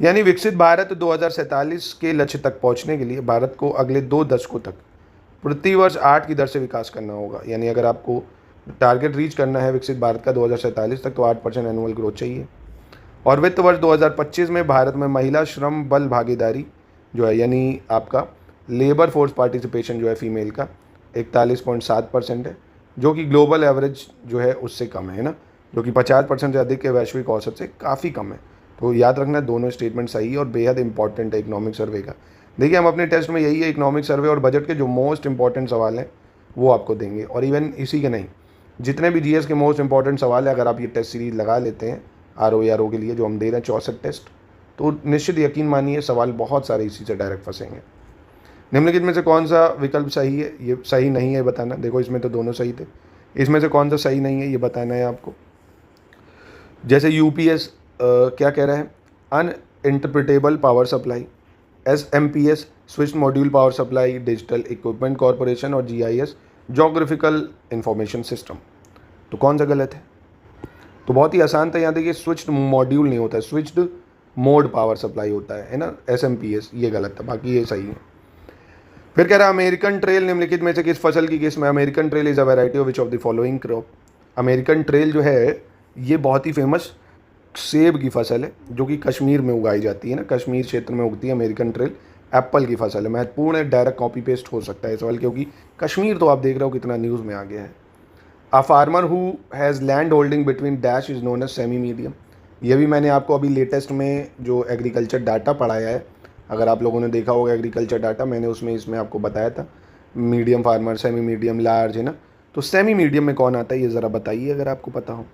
यानी विकसित भारत 2047 के लक्ष्य तक पहुंचने के लिए भारत को अगले 2 दशकों तक प्रति वर्ष 8 की दर से विकास करना होगा। यानी अगर आपको टारगेट रीच करना है विकसित भारत का 2047 तक तो 8% एनुअल ग्रोथ चाहिए। और वित्त वर्ष 2025 में भारत में महिला श्रम बल भागीदारी जो है यानी आपका लेबर फोर्स पार्टिसिपेशन जो है फीमेल का 41.7% है, जो कि ग्लोबल एवरेज जो है उससे कम है ना, जो कि 50% से अधिक के वैश्विक औसत से काफ़ी कम है। तो याद रखना दोनों स्टेटमेंट सही है और बेहद इंपॉर्टेंट है इकोनॉमिक सर्वे का। देखिए हम अपने टेस्ट में यही है, इकोनॉमिक सर्वे और बजट के जो मोस्ट इंपॉर्टेंट सवाल हैं वो आपको देंगे। और इवन इसी के नहीं, जितने भी GS के मोस्ट इंपॉर्टेंट सवाल है अगर आप ये टेस्ट सीरीज लगा लेते हैं RO के लिए जो हम दे रहे हैं 64 टेस्ट, तो निश्चित यकीन मानिए सवाल बहुत सारे इसी से डायरेक्ट फंसेंगे। निम्नलिखित में से कौन सा विकल्प सही है, ये सही नहीं है बताना। देखो इसमें तो दोनों सही थे, इसमें से कौन सा सही नहीं है ये बताना है आपको। जैसे UPS क्या कह रहा है, uninterruptible power supply, SMPS switch module power supply, digital equipment corporation और GIS जोग्राफिकल इंफॉर्मेशन सिस्टम। तो कौन सा गलत है, तो बहुत ही आसान था। यहाँ देखिए स्विच्ड मॉड्यूल नहीं होता है, स्विच्ड मोड पावर सप्लाई होता है ना, SMPS, ये गलत था, बाकी ये सही है। फिर कह रहा है अमेरिकन ट्रेल निम्नलिखित में से किस फसल की किस्म है। American trail is a variety of which of the following crop. American trail जो है ये बहुत ही फेमस सेब की फसल है जो कि कश्मीर में उगाई जाती है ना, कश्मीर क्षेत्र में उगती है अमेरिकन ट्रेल। एप्पल की फसल है, महत्वपूर्ण है, डायरेक्ट कॉपी पेस्ट हो सकता है सवाल, क्योंकि कश्मीर तो आप देख रहे हो कितना न्यूज़ में आ गया है। A farmer who has land holding between dash is known as semi medium. ये भी मैंने आपको अभी लेटेस्ट में जो एग्रीकल्चर डाटा पढ़ाया है, अगर आप लोगों ने देखा होगा एग्रीकल्चर डाटा, मैंने उसमें इसमें आपको बताया था medium farmer, semi medium, large, है ना। तो सेमी मीडियम में कौन आता है ये ज़रा बताइए अगर आपको पता हो।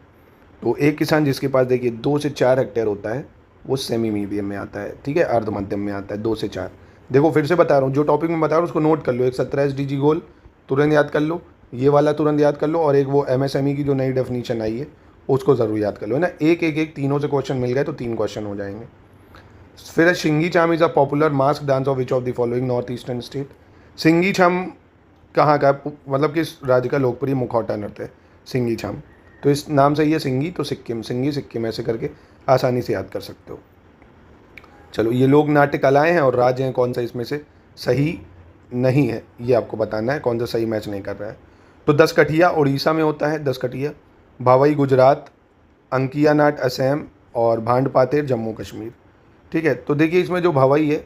तो एक किसान जिसके पास देखिए 2 से 4 हेक्टेयर होता है वो सेमी मीडियम में आता है। ठीक है, अर्ध मध्यम में आता है 2 से 4। देखो फिर से बता रहा हूँ, जो टॉपिक में बता रहा हूँ उसको नोट कर लो। एक 17 SDG गोल तुरंत याद कर लो, ये वाला तुरंत याद कर लो, और एक वो MSME की जो नई डेफिनीशन आई है उसको ज़रूर याद कर लो, है ना। एक तीनों से क्वेश्चन मिल गए तो 3 क्वेश्चन हो जाएंगे। फिर Singhi Chham is a popular mask dance of which of the following north eastern state. Singhi Chham कहाँ का, मतलब किस राज्य का लोकप्रिय मुखौटा नृत्य है सिंगी छम। तो इस नाम से ये सिंगी, तो सिक्किम, सिंगी सिक्किम, ऐसे करके आसानी से याद कर सकते हो। चलो ये लोग नाट्य कलाएँ हैं और राज्य हैं, कौन सा इसमें से सही नहीं है ये आपको बताना है, कौन सा सही मैच नहीं कर रहा है। तो दसकठिया उड़ीसा में होता है, दसकठिया। भावई गुजरात, अंकिया नाट असम और भांड पातेर जम्मू कश्मीर। ठीक है, तो देखिए इसमें जो भावई है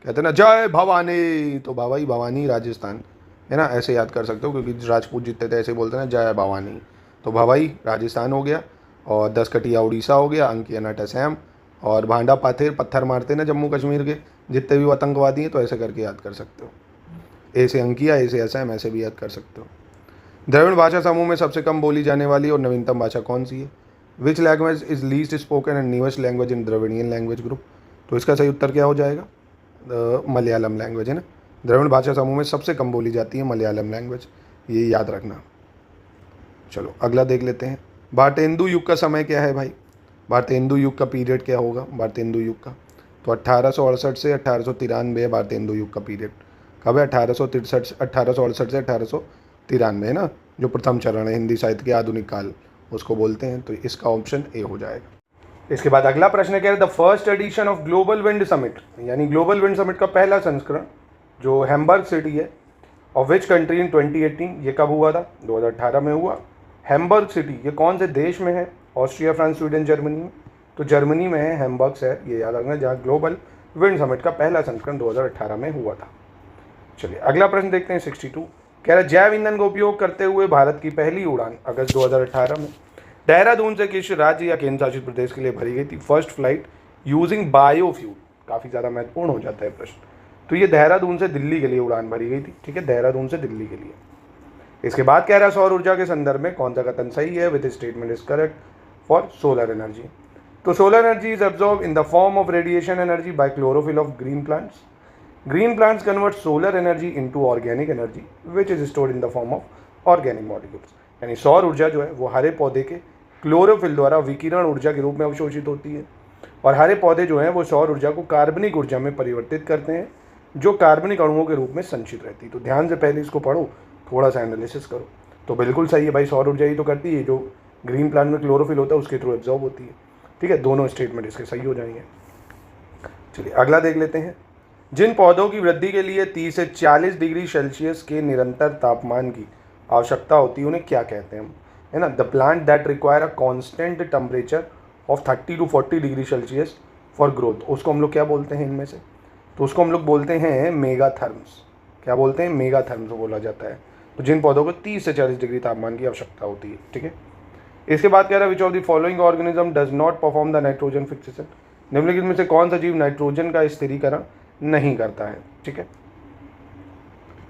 कहते हैं ना जय भवानी, तो भवाई भवानी राजस्थान है ना, ऐसे याद कर सकते हो क्योंकि राजपूत जितने थे ऐसे बोलते हैं ना जय भवानी। तो भवाई राजस्थान हो गया, और 10 कटिया उड़ीसा हो गया, अंकिया नट असम, और भांडा पाथेर पत्थर मारते ना जम्मू कश्मीर के जितने भी आतंकवादी हैं, तो ऐसे करके याद कर सकते हो। ए से अंकिया, ए से असम, ऐसे भी याद कर सकते हो। द्रविड़ भाषा समूह में सबसे कम बोली जाने वाली और नवीनतम भाषा कौन सी है? Which language is least spoken and newest language in Dravidian language group? तो इसका सही उत्तर क्या हो जाएगा? मलयालम लैंग्वेज है ना। द्रविड़ भाषा समूह में सबसे कम बोली जाती है मलयालम लैंग्वेज, ये याद रखना। चलो अगला देख लेते हैं। भारतेंदु युग का समय क्या है भाई? भारतेंदु युग का पीरियड क्या होगा भारतेंदु युग का? तो 1868 से 1893 है भारतेंदु युग का पीरियड। कब है? 1868 से 1893 है ना, जो प्रथम चरण है हिंदी साहित्य के आधुनिक काल उसको बोलते हैं। तो इसका ऑप्शन ए हो जाएगा। इसके बाद अगला प्रश्न कह रहे the first edition of global wind summit, यानी ग्लोबल विंड समिट का पहला संस्करण जो हैम्बर्ग सिटी है ऑफ विच कंट्री इन 2018, ये कब हुआ था? 2018 में हुआ। हैम्बर्ग सिटी ये कौन से देश में है? ऑस्ट्रिया, फ्रांस, स्वीडन, जर्मनी में। तो जर्मनी में है हैम्बर्ग शहर, ये याद रखना, जहाँ ग्लोबल विंड समिट का पहला संस्करण 2018 में हुआ था। चलिए अगला प्रश्न देखते हैं 62। कह रहा जैव ईंधन का उपयोग करते हुए भारत की पहली उड़ान अगस्त 2018 में देहरादून से किस राज्य या केंद्र शासित प्रदेश के लिए भरी गई थी? फर्स्ट फ्लाइट यूजिंग बायोफ्यूल, काफ़ी ज़्यादा महत्वपूर्ण हो जाता है प्रश्न। तो ये देहरादून से दिल्ली के लिए उड़ान भरी गई थी, ठीक है, देहरादून से दिल्ली के लिए। इसके बाद कह रहा है सौर ऊर्जा के संदर्भ में कौन सा कथन सही है? With statement is correct for solar energy. तो solar energy is absorb in the form of radiation energy by chlorophyll of green plants. Green plants convert solar energy into organic energy which is stored in the form of organic molecules। यानी सौर ऊर्जा जो है वो हरे पौधे के क्लोरोफिल द्वारा विकिरण ऊर्जा के रूप में अवशोषित होती है, और हरे पौधे जो हैं वो सौर ऊर्जा को कार्बनिक ऊर्जा में परिवर्तित करते हैं जो कार्बनिक अणुओं के रूप में संचित रहती है। तो ध्यान से पहले इसको पढ़ो, थोड़ा सा एनालिसिस करो। तो बिल्कुल सही है भाई, सौर ऊर्जा ही तो करती है, जो ग्रीन प्लांट में क्लोरोफिल होता है उसके थ्रू एब्जॉर्ब होती है, ठीक है। दोनों स्टेटमेंट इसके सही हो जाएंगे। चलिए अगला देख लेते हैं। जिन पौधों की वृद्धि के लिए 30 से 40 डिग्री सेल्सियस के निरंतर तापमान की आवश्यकता होती है उन्हें क्या कहते हैं हम, है ना? The plant that require a constant temperature of 30 to 40 degree Celsius for growth, उसको हम लोग क्या बोलते हैं इनमें से? तो उसको हम लोग बोलते हैं मेगाथर्म्स। क्या बोलते हैं? मेगाथर्म्स बोला जाता है। तो जिन पौधों को 30 से 40 डिग्री तापमान की आवश्यकता होती है, ठीक है। इसके बाद कह रहा है which of the following organism does not perform the nitrogen fixation. निम्नलिखित में से कौन सा जीव नाइट्रोजन का स्थिरीकरण नहीं करता है, ठीक है?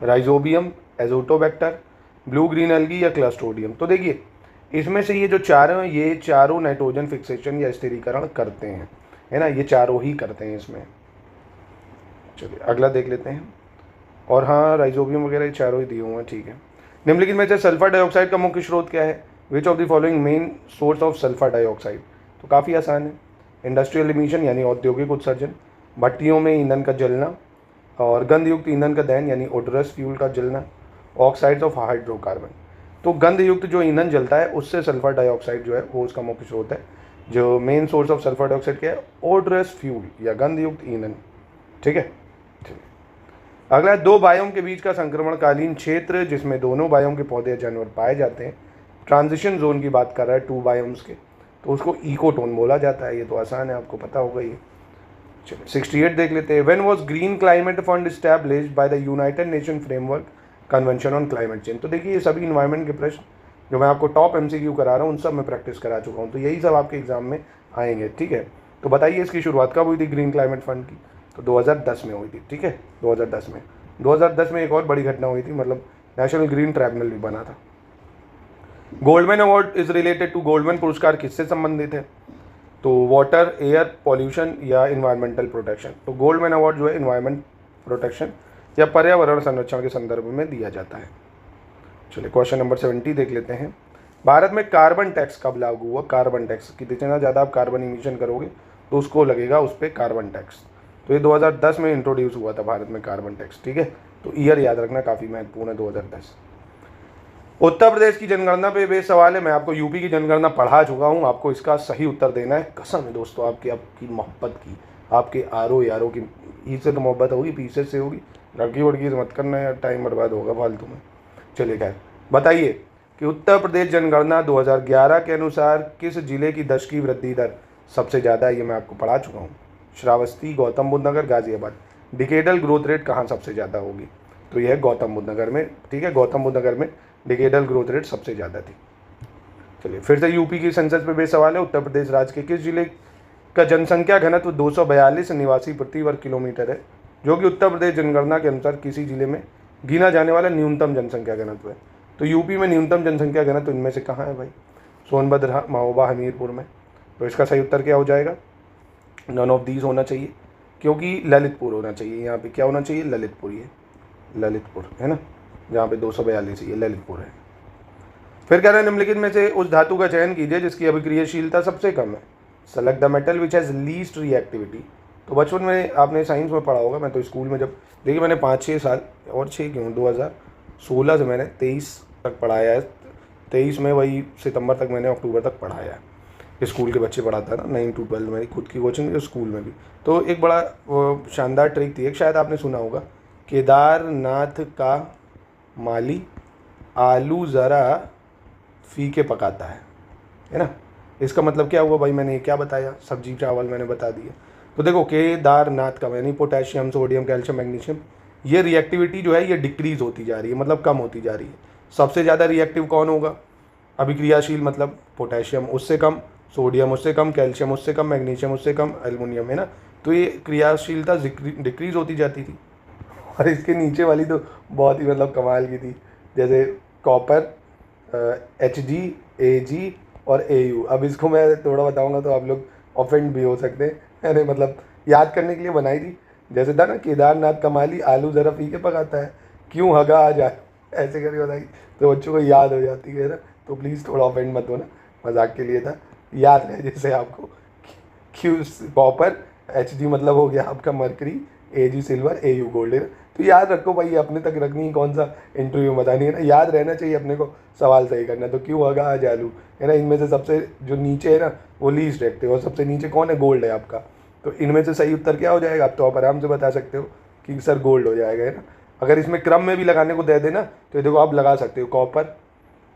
Rhizobium, Azotobacter, blue green algae या क्लस्ट्रोडियम। तो देखिए इसमें से ये जो चारों हैं ये चारों नाइट्रोजन फिक्सेशन या स्थिरीकरण करते हैं, है ना, ये चारों ही करते हैं इसमें। चलिए अगला देख लेते हैं। और हाँ राइजोबियम वगैरह ये चारों ही दिए हुए हैं, ठीक है। निम्नलिखित में से सल्फर डाइऑक्साइड का मुख्य स्रोत क्या है? Which of the following main source of sulphur dioxide. तो काफ़ी आसान है, इंडस्ट्रियल इमिशन यानी औद्योगिक उत्सर्जन, भट्टियों में ईंधन का जलना, और गंधयुक्त ईंधन का दहन यानी ओडरस फ्यूल का जलना, ऑक्साइड्स ऑफ हाइड्रोकार्बन। तो गंधयुक्त जो ईंधन जलता है उससे सल्फर डाइऑक्साइड जो है वो उसका मुख्य स्रोत है। जो main source of sulphur dioxide क्या है? ओडरस फ्यूल या गंधयुक्त ईंधन, ठीक है। अगला है दो बायोम के बीच का संक्रमणकालीन क्षेत्र जिसमें दोनों बायोम के पौधे जानवर पाए जाते हैं। ट्रांजिशन जोन की बात कर रहा है 2 बायोम्स के, तो उसको इकोटोन बोला जाता है। ये तो आसान है, आपको पता होगा ये। चलिए 68 देख लेते हैं। When was green climate fund established by the United nation framework convention on climate change. तो देखिए ये सभी इन्वायरमेंट के प्रश्न जो मैं आपको टॉप MCQ करा रहा हूँ उन सब में प्रैक्टिस करा चुका हूँ, तो यही सब आपके एग्जाम में आएंगे, ठीक है। तो बताइए इसकी शुरुआत कब हुई थी ग्रीन क्लाइमेट फंड की? तो 2010 में हुई थी, ठीक है। 2010 में एक और बड़ी घटना हुई थी, मतलब नेशनल ग्रीन ट्राइब्यूनल भी बना था। Goldman award is related to Goldman पुरस्कार किससे संबंधित है? तो वाटर, एयर पॉल्यूशन या इन्वायरमेंटल प्रोटेक्शन। तो गोल्डमैन अवार्ड जो है इन्वायरमेंट प्रोटेक्शन या पर्यावरण संरक्षण के संदर्भ में दिया जाता है। चलिए क्वेश्चन नंबर 70 देख लेते हैं। भारत में कार्बन टैक्स कब लागू हुआ? कार्बन टैक्स की जितना ज़्यादा आप कार्बन इमिशन करोगे तो उसको लगेगा उस पर कार्बन टैक्स। तो ये 2010 में इंट्रोड्यूस हुआ था भारत में कार्बन टैक्स, ठीक है। तो ईयर याद रखना काफ़ी महत्वपूर्ण है, 2010। उत्तर प्रदेश की जनगणना पे बेस सवाल है। मैं आपको यूपी की जनगणना पढ़ा चुका हूँ, आपको इसका सही उत्तर देना है। कसम है दोस्तों आपकी मोहब्बत की, आपके आरो यारों की। ई से तो मोहब्बत होगी, पीछे से होगी, लड़की वड़की से मत करना यार, टाइम बर्बाद होगा फालतू में। चलिए खैर बताइए कि उत्तर प्रदेश जनगणना 2011 के अनुसार किस जिले की दशकी वृद्धि दर सबसे ज़्यादा है? ये मैं आपको पढ़ा चुका हूँ। श्रावस्ती, गौतम बुद्ध नगर, गाजियाबाद। डिकेडल ग्रोथ रेट कहाँ सबसे ज़्यादा होगी, तो यह है गौतम बुद्ध नगर में। ठीक है, गौतम बुद्ध नगर में डिकेडल ग्रोथ रेट सबसे ज़्यादा थी। चलिए फिर से यूपी की सेंसस पे बेस सवाल है। उत्तर प्रदेश राज्य के किस जिले का जनसंख्या घनत्व 242 निवासी प्रति वर्ग किलोमीटर है, जो कि उत्तर प्रदेश जनगणना के अनुसार किसी जिले में गिना जाने वाला न्यूनतम जनसंख्या घनत्व है। तो यूपी में न्यूनतम जनसंख्या घनत्व इनमें से कहाँ है भाई? सोनभद्र, महोबा, हमीरपुर में। तो इसका सही उत्तर क्या हो जाएगा? नन ऑफ दीज होना चाहिए, क्योंकि ललितपुर होना चाहिए। यहाँ पे क्या होना चाहिए? ललितपुर। ये ललितपुर है ना, जहाँ पे 242 ये ललितपुर है। फिर कह रहे हैं निम्नलिखित में से उस धातु का चयन कीजिए जिसकी अभिक्रियाशीलता सबसे कम है। Select the metal which has least reactivity. तो बचपन में आपने साइंस में पढ़ा होगा, मैं तो स्कूल में जब देखिए मैंने 5-6 साल, और 6 क्यों, 2016 से मैंने 23 तक पढ़ाया है। 23 में वही सितंबर तक मैंने अक्टूबर तक पढ़ाया है। स्कूल के बच्चे पढ़ाता था ना, 9 to 12 मेरी खुद की कोचिंग, स्कूल में भी। तो एक बड़ा शानदार ट्रिक थी, एक शायद आपने सुना होगा, केदारनाथ का माली आलू ज़रा फीके पकाता है ना। इसका मतलब क्या हुआ भाई? मैंने क्या बताया? सब्जी चावल मैंने बता दिया। तो देखो केदारनाथ का यानी पोटेशियम, सोडियम, कैल्शियम, मैग्नीशियम, ये रिएक्टिविटी जो है ये डिक्रीज होती जा रही है, मतलब कम होती जा रही है। सबसे ज़्यादा रिएक्टिव कौन होगा? अभिक्रियाशील मतलब पोटेशियम, उससे कम सोडियम, उससे कम कैल्शियम, उससे कम मैग्नीशियम, उससे कम एल्युमिनियम, है ना। तो ये क्रियाशीलता डिक्रीज होती जाती थी। और इसके नीचे वाली तो बहुत ही मतलब कमाल की थी, जैसे कॉपर, Hg, Ag और Au। अब इसको मैं थोड़ा बताऊंगा तो आप लोग ऑफेंड भी हो सकते हैं, अरे मतलब याद करने के लिए बनाई थी। जैसे था ना, केदारनाथ का माली आलू ज़रा फीके पकाता है, क्यों हगा आ जाए, ऐसे करके बताई तो बच्चों को याद हो जाती है ना। तो प्लीज़ थोड़ा ऑफेंड मत होना, मजाक के लिए था, याद रहे जैसे आपको। क्यू कॉपर, Hg मतलब हो गया आपका mercury, Ag silver, Au gold, है ना। तो याद रखो भाई, अपने तक रखनी है, कौन सा इंटरव्यू में बतानी है ना, याद रहना चाहिए अपने को, सवाल सही करना। तो क्यों होगा आज आलू, है ना। इनमें से सबसे जो नीचे है ना वो लीस्ट रिएक्टिव, और सबसे नीचे कौन है? गोल्ड है आपका। तो इनमें से सही उत्तर क्या हो जाएगा? अब तो आप आराम से बता सकते हो कि सर गोल्ड हो जाएगा, है ना। अगर इसमें क्रम में भी लगाने को दे देना तो देखो आप लगा सकते हो, कॉपर,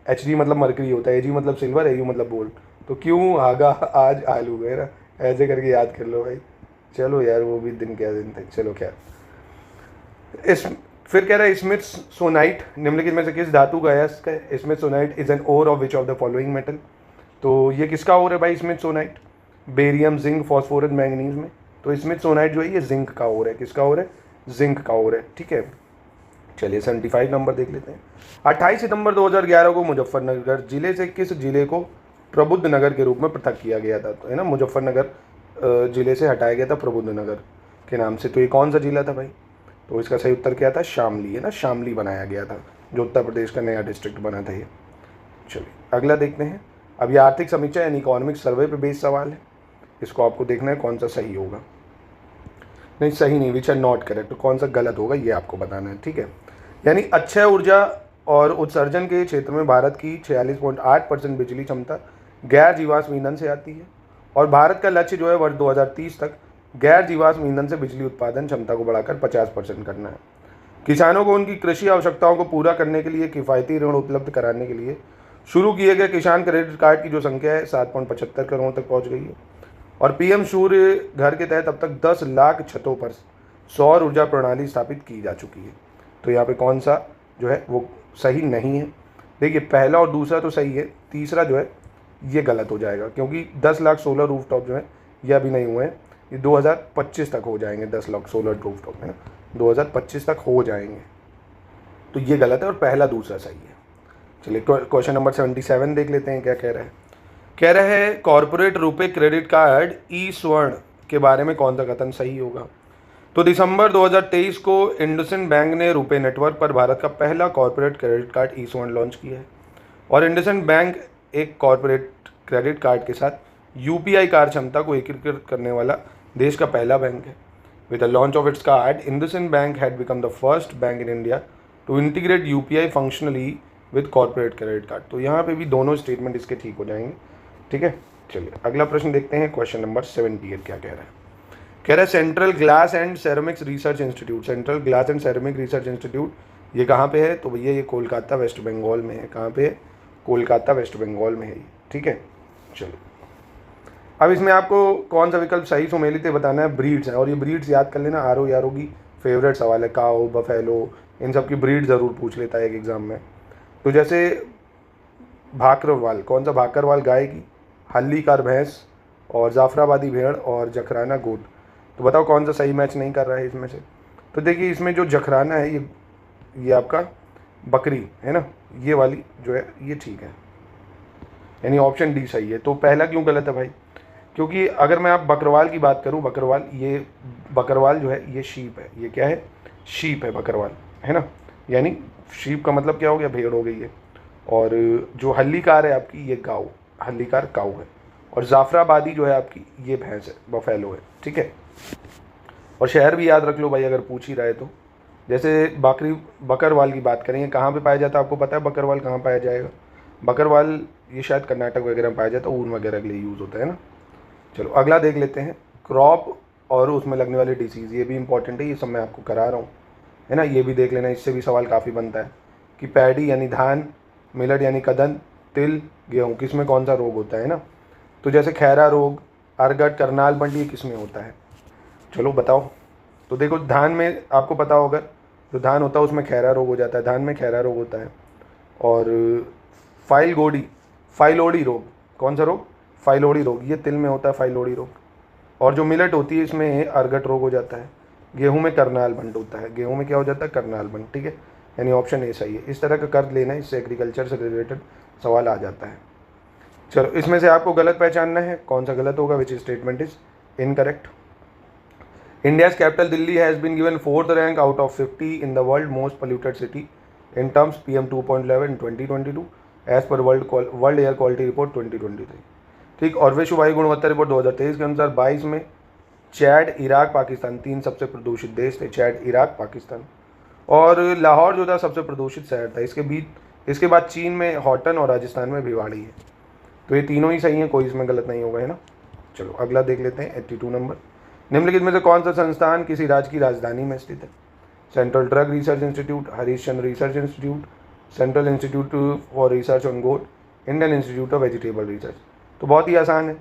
Hg मतलब मरकरी होता है, Ag मतलब सिल्वर, Au मतलब गोल्ड। तो क्यों आगा आज आलू, है ना, ऐसे करके याद कर लो भाई। चलो यार, वो भी दिन क्या दिन थे। चलो खैर, इस फिर कह रहा है स्मिथसोनाइट निम्नलिखित में से किस धातु का है? Smithsonite is an ore of which of the following metal. तो ये किसका ओर है भाई? Smithsonite, barium, zinc, phosphorus, manganese में। तो स्मिथसोनाइट जो है ये जिंक का ओर है। किसका ओर है? जिंक का ओर है। ठीक है, चलिए 75 नंबर देख लेते हैं। 28 सितंबर 2011 को मुजफ्फरनगर जिले से किस जिले को प्रबुद्ध नगर के रूप में पृथक किया गया था? तो है ना, मुजफ्फरनगर जिले से हटाया गया था प्रबुद्ध नगर के नाम से। तो ये कौन सा जिला था भाई? तो इसका सही उत्तर क्या था? शामली, है ना, शामली बनाया गया था, जो उत्तर प्रदेश का नया डिस्ट्रिक्ट बना था ये। चलिए अगला देखते हैं। अब ये आर्थिक समीक्षा यानी इकोनॉमिक सर्वे पे बेस्ड सवाल है। इसको आपको देखना है कौन सा सही होगा, नहीं सही नहीं, विच आर नॉट करेक्ट, तो कौन सा गलत होगा ये आपको बताना है। ठीक है, यानी अक्षय ऊर्जा और उत्सर्जन के क्षेत्र में भारत की 46.8% बिजली क्षमता गैर जीवाश्म ईंधन से आती है, और भारत का लक्ष्य जो है वर्ष 2030 तक गैर जीवाश्म ईंधन से बिजली उत्पादन क्षमता को बढ़ाकर 50% करना है। किसानों को उनकी कृषि आवश्यकताओं को पूरा करने के लिए किफ़ायती ऋण उपलब्ध कराने के लिए शुरू किए गए किसान क्रेडिट कार्ड की जो संख्या है 7.75 करोड़ तक पहुंच गई है, और पीएम सूर्य घर के तहत अब तक 10 लाख छतों पर सौर ऊर्जा प्रणाली स्थापित की जा चुकी है। तो यहाँ पे कौन सा जो है वो सही नहीं है? देखिए पहला और दूसरा तो सही है, तीसरा जो है ये गलत हो जाएगा, क्योंकि 10 लाख सोलर रूफटॉप जो है ये अभी नहीं हुए हैं, ये 2025 तक हो जाएंगे। 10 लाख सोलर रूफटॉप है ना, 2025 तक हो जाएंगे, तो ये गलत है और पहला दूसरा सही है। चलिए क्वेश्चन नंबर 77 देख लेते हैं क्या कह रहा है। कह रहा है कॉर्पोरेट रुपए क्रेडिट कार्ड ई स्वर्ण के बारे में कौन सा कथन सही होगा? तो दिसंबर 2023 को इंडसइंड बैंक ने रुपए नेटवर्क पर भारत का पहला कॉर्पोरेट क्रेडिट कार्ड ई स्वर्ण लॉन्च किया है, और इंडसइंड बैंक एक कॉर्पोरेट क्रेडिट कार्ड के साथ यूपीआई कार्ड क्षमता को एकीकृत करने वाला देश का पहला बैंक है। With the launch of its card, IndusInd bank had become the first bank in India to integrate UPI functionally with corporate credit card. तो यहाँ पे भी दोनों स्टेटमेंट इसके ठीक हो जाएंगे। ठीक है, चलिए अगला प्रश्न देखते हैं। क्वेश्चन नंबर 78 क्या कह रहा है? कह रहा है central glass and ceramics research institute. Central glass and ceramic research institute ये कहाँ पे है? तो भैया ये कोलकाता वेस्ट बंगाल में है। कहाँ पे है? कोलकाता वेस्ट बंगाल में है। ठीक है, चलो अब इसमें आपको कौन सा विकल्प सही सुमेलित है बताना है। ब्रीड्स है, और ये ब्रीड्स याद कर लेना, आर ओ की फेवरेट सवाल है, काऊ, बफेलो, इन सब की ब्रीड ज़रूर पूछ लेता है एक एग्ज़ाम में। तो जैसे भाकरवाल, कौन सा भाकरवाल गाय की, हल्लीकार भैंस और जाफराबादी भेड़ और जखराना गोट। तो बताओ कौन सा सही मैच नहीं कर रहा है इसमें से। तो देखिए इसमें जो जखराना है ये आपका बकरी है ना, ये वाली जो है ये ठीक है, यानी ऑप्शन डी सही है। तो पहला क्यों गलत है भाई, क्योंकि अगर मैं आप बकरवाल की बात करूं, बकरवाल जो है ये शीप है, ये क्या है, शीप है बकरवाल, है ना, यानी शीप का मतलब क्या हो गया, भेड़ हो गई है। और जो हल्लीकार है आपकी ये गाँव, हल्लीकार काऊ है। और जाफराबादी जो है आपकी ये भैंस है, बफेलो है, ठीक है। और शहर भी याद रख लो भाई अगर पूछ ही रहे तो। जैसे बकरवाल की बात करेंगे, कहाँ पे पाया जाता है आपको पता है बकरवाल कहाँ पाया जाएगा? बकरवाल ये शायद कर्नाटक वगैरह में पाया जाता है, ऊन वगैरह के लिए यूज़ होता है ना। चलो अगला देख लेते हैं, क्रॉप और उसमें लगने वाले डिसीज़, ये भी इंपॉर्टेंट है, ये सब मैं आपको करा रहा हूँ, है ना, ये भी देख लेना, इससे भी सवाल काफ़ी बनता है कि पैडी यानी धान, मिलट यानी कदन, तिल, गेहूँ, किस में कौन सा रोग होता है ना। तो जैसे खैरा रोग, अरगट, करनाल बंड, ये किस में होता है, चलो बताओ। तो देखो धान में आपको पता होगा, जो धान होता है उसमें खैरा रोग हो जाता है, धान में खैरा रोग होता है। और फाइलोडी रोग, कौन सा रोग, फाइलोडी रोग, ये तिल में होता है फाइलोडी रोग। और जो मिलट होती है इसमें अरगट रोग हो जाता है। गेहूं में करनाल बंड होता है, गेहूं में क्या हो जाता है, करनाल बंड, ठीक है, यानी ऑप्शन ए सही है। इस तरह का कर लेना, इससे एग्रीकल्चर से रिलेटेड सवाल आ जाता है। चलो इसमें से आपको गलत पहचानना है, कौन सा गलत होगा, विच statement is incorrect. India's capital Delhi has been given 4th rank out of 50 in the world most polluted city in terms PM 2.11 in 2022 as per World Air Quality Report 2023। ठीक, और विश्व वायु गुणवत्ता रिपोर्ट 2023 के अनुसार 22 में चैड, इराक, पाकिस्तान 3 सबसे प्रदूषित देश थे, चैड, इराक, पाकिस्तान। और लाहौर जो था सबसे प्रदूषित शहर था। इसके बाद चीन में हॉटन और राजस्थान में भिवाड़ी है। तो ये तीनों ही सही हैं, कोई इसमें गलत नहीं होगा, है ना। चलो अगला देख लेते हैं, 82 नंबर, निम्नलिखित में से कौन सा संस्थान किसी राज्य की राजधानी में स्थित है? Central drug research institute, Harish Chandra research institute, central institute for research on goat, Indian institute of vegetable research. तो बहुत ही आसान है,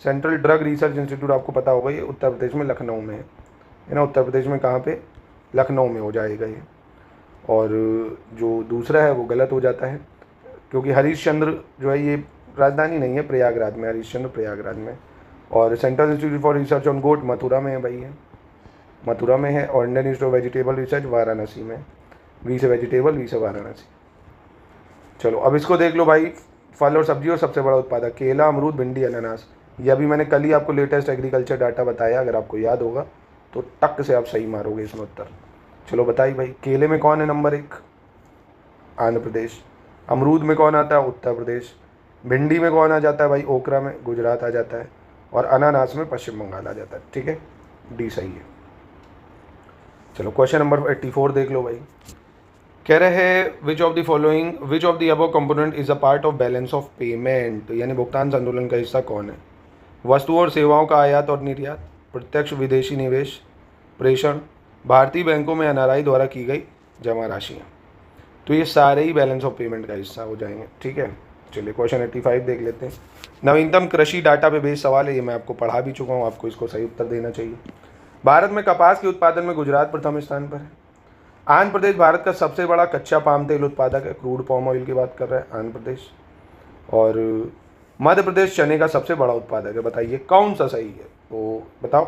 सेंट्रल ड्रग रिसर्च इंस्टीट्यूट आपको पता होगा, ये उत्तर प्रदेश में लखनऊ में है ना, उत्तर प्रदेश में कहाँ पे, लखनऊ में हो जाएगा ये। और जो दूसरा है वो गलत हो जाता है, क्योंकि हरीश चंद्र जो है ये राजधानी नहीं है, प्रयागराज में, हरीश चंद्र प्रयागराज में। और central institute for research on goat Mathura में है भाई, है मथुरा में है। और Indian institute of vegetable research Varanasi में, वी से वेजिटेबल, वी से वाराणसी। चलो अब इसको देख लो भाई, फल और सब्जी और सबसे बड़ा उत्पादक, केला, अमरूद, भिंडी, अनानास। ये अभी मैंने कल ही आपको लेटेस्ट एग्रीकल्चर डाटा बताया, अगर आपको याद होगा तो टक से आप सही मारोगे इसमें उत्तर। चलो बताइए भाई, केले में कौन है नंबर 1? आंध्र प्रदेश। अमरूद में कौन आता है? उत्तर प्रदेश। भिंडी में कौन आ जाता है भाई? ओकरा में, गुजरात आ जाता है। और अनानास में पश्चिम बंगाल आ जाता है, ठीक है, डी सही है। चलो क्वेश्चन नंबर 84 देख लो भाई, कह रहे हैं विच of the above component is a part of balance of payment, यानी भुगतान संतुलन का हिस्सा कौन है? वस्तुओं और सेवाओं का आयात और निर्यात, प्रत्यक्ष विदेशी निवेश, प्रेषण, भारतीय बैंकों में एनआरआई द्वारा की गई जमा राशियाँ। तो ये सारे ही बैलेंस ऑफ पेमेंट का हिस्सा हो जाएंगे, ठीक है। चलिए क्वेश्चन 85 देख लेते हैं। नवीनतम कृषि डाटा पे बेस्ड सवाल है, ये मैं आपको पढ़ा भी चुका हूँ, आपको इसको सही उत्तर देना चाहिए। भारत में कपास के उत्पादन में गुजरात प्रथम स्थान पर है। आंध्र प्रदेश भारत का सबसे बड़ा कच्चा पाम तेल उत्पादक है, क्रूड पाम ऑयल की बात कर रहा है आंध्र प्रदेश। और मध्य प्रदेश चने का सबसे बड़ा उत्पादक है। बताइए कौन सा सही है? तो बताओ,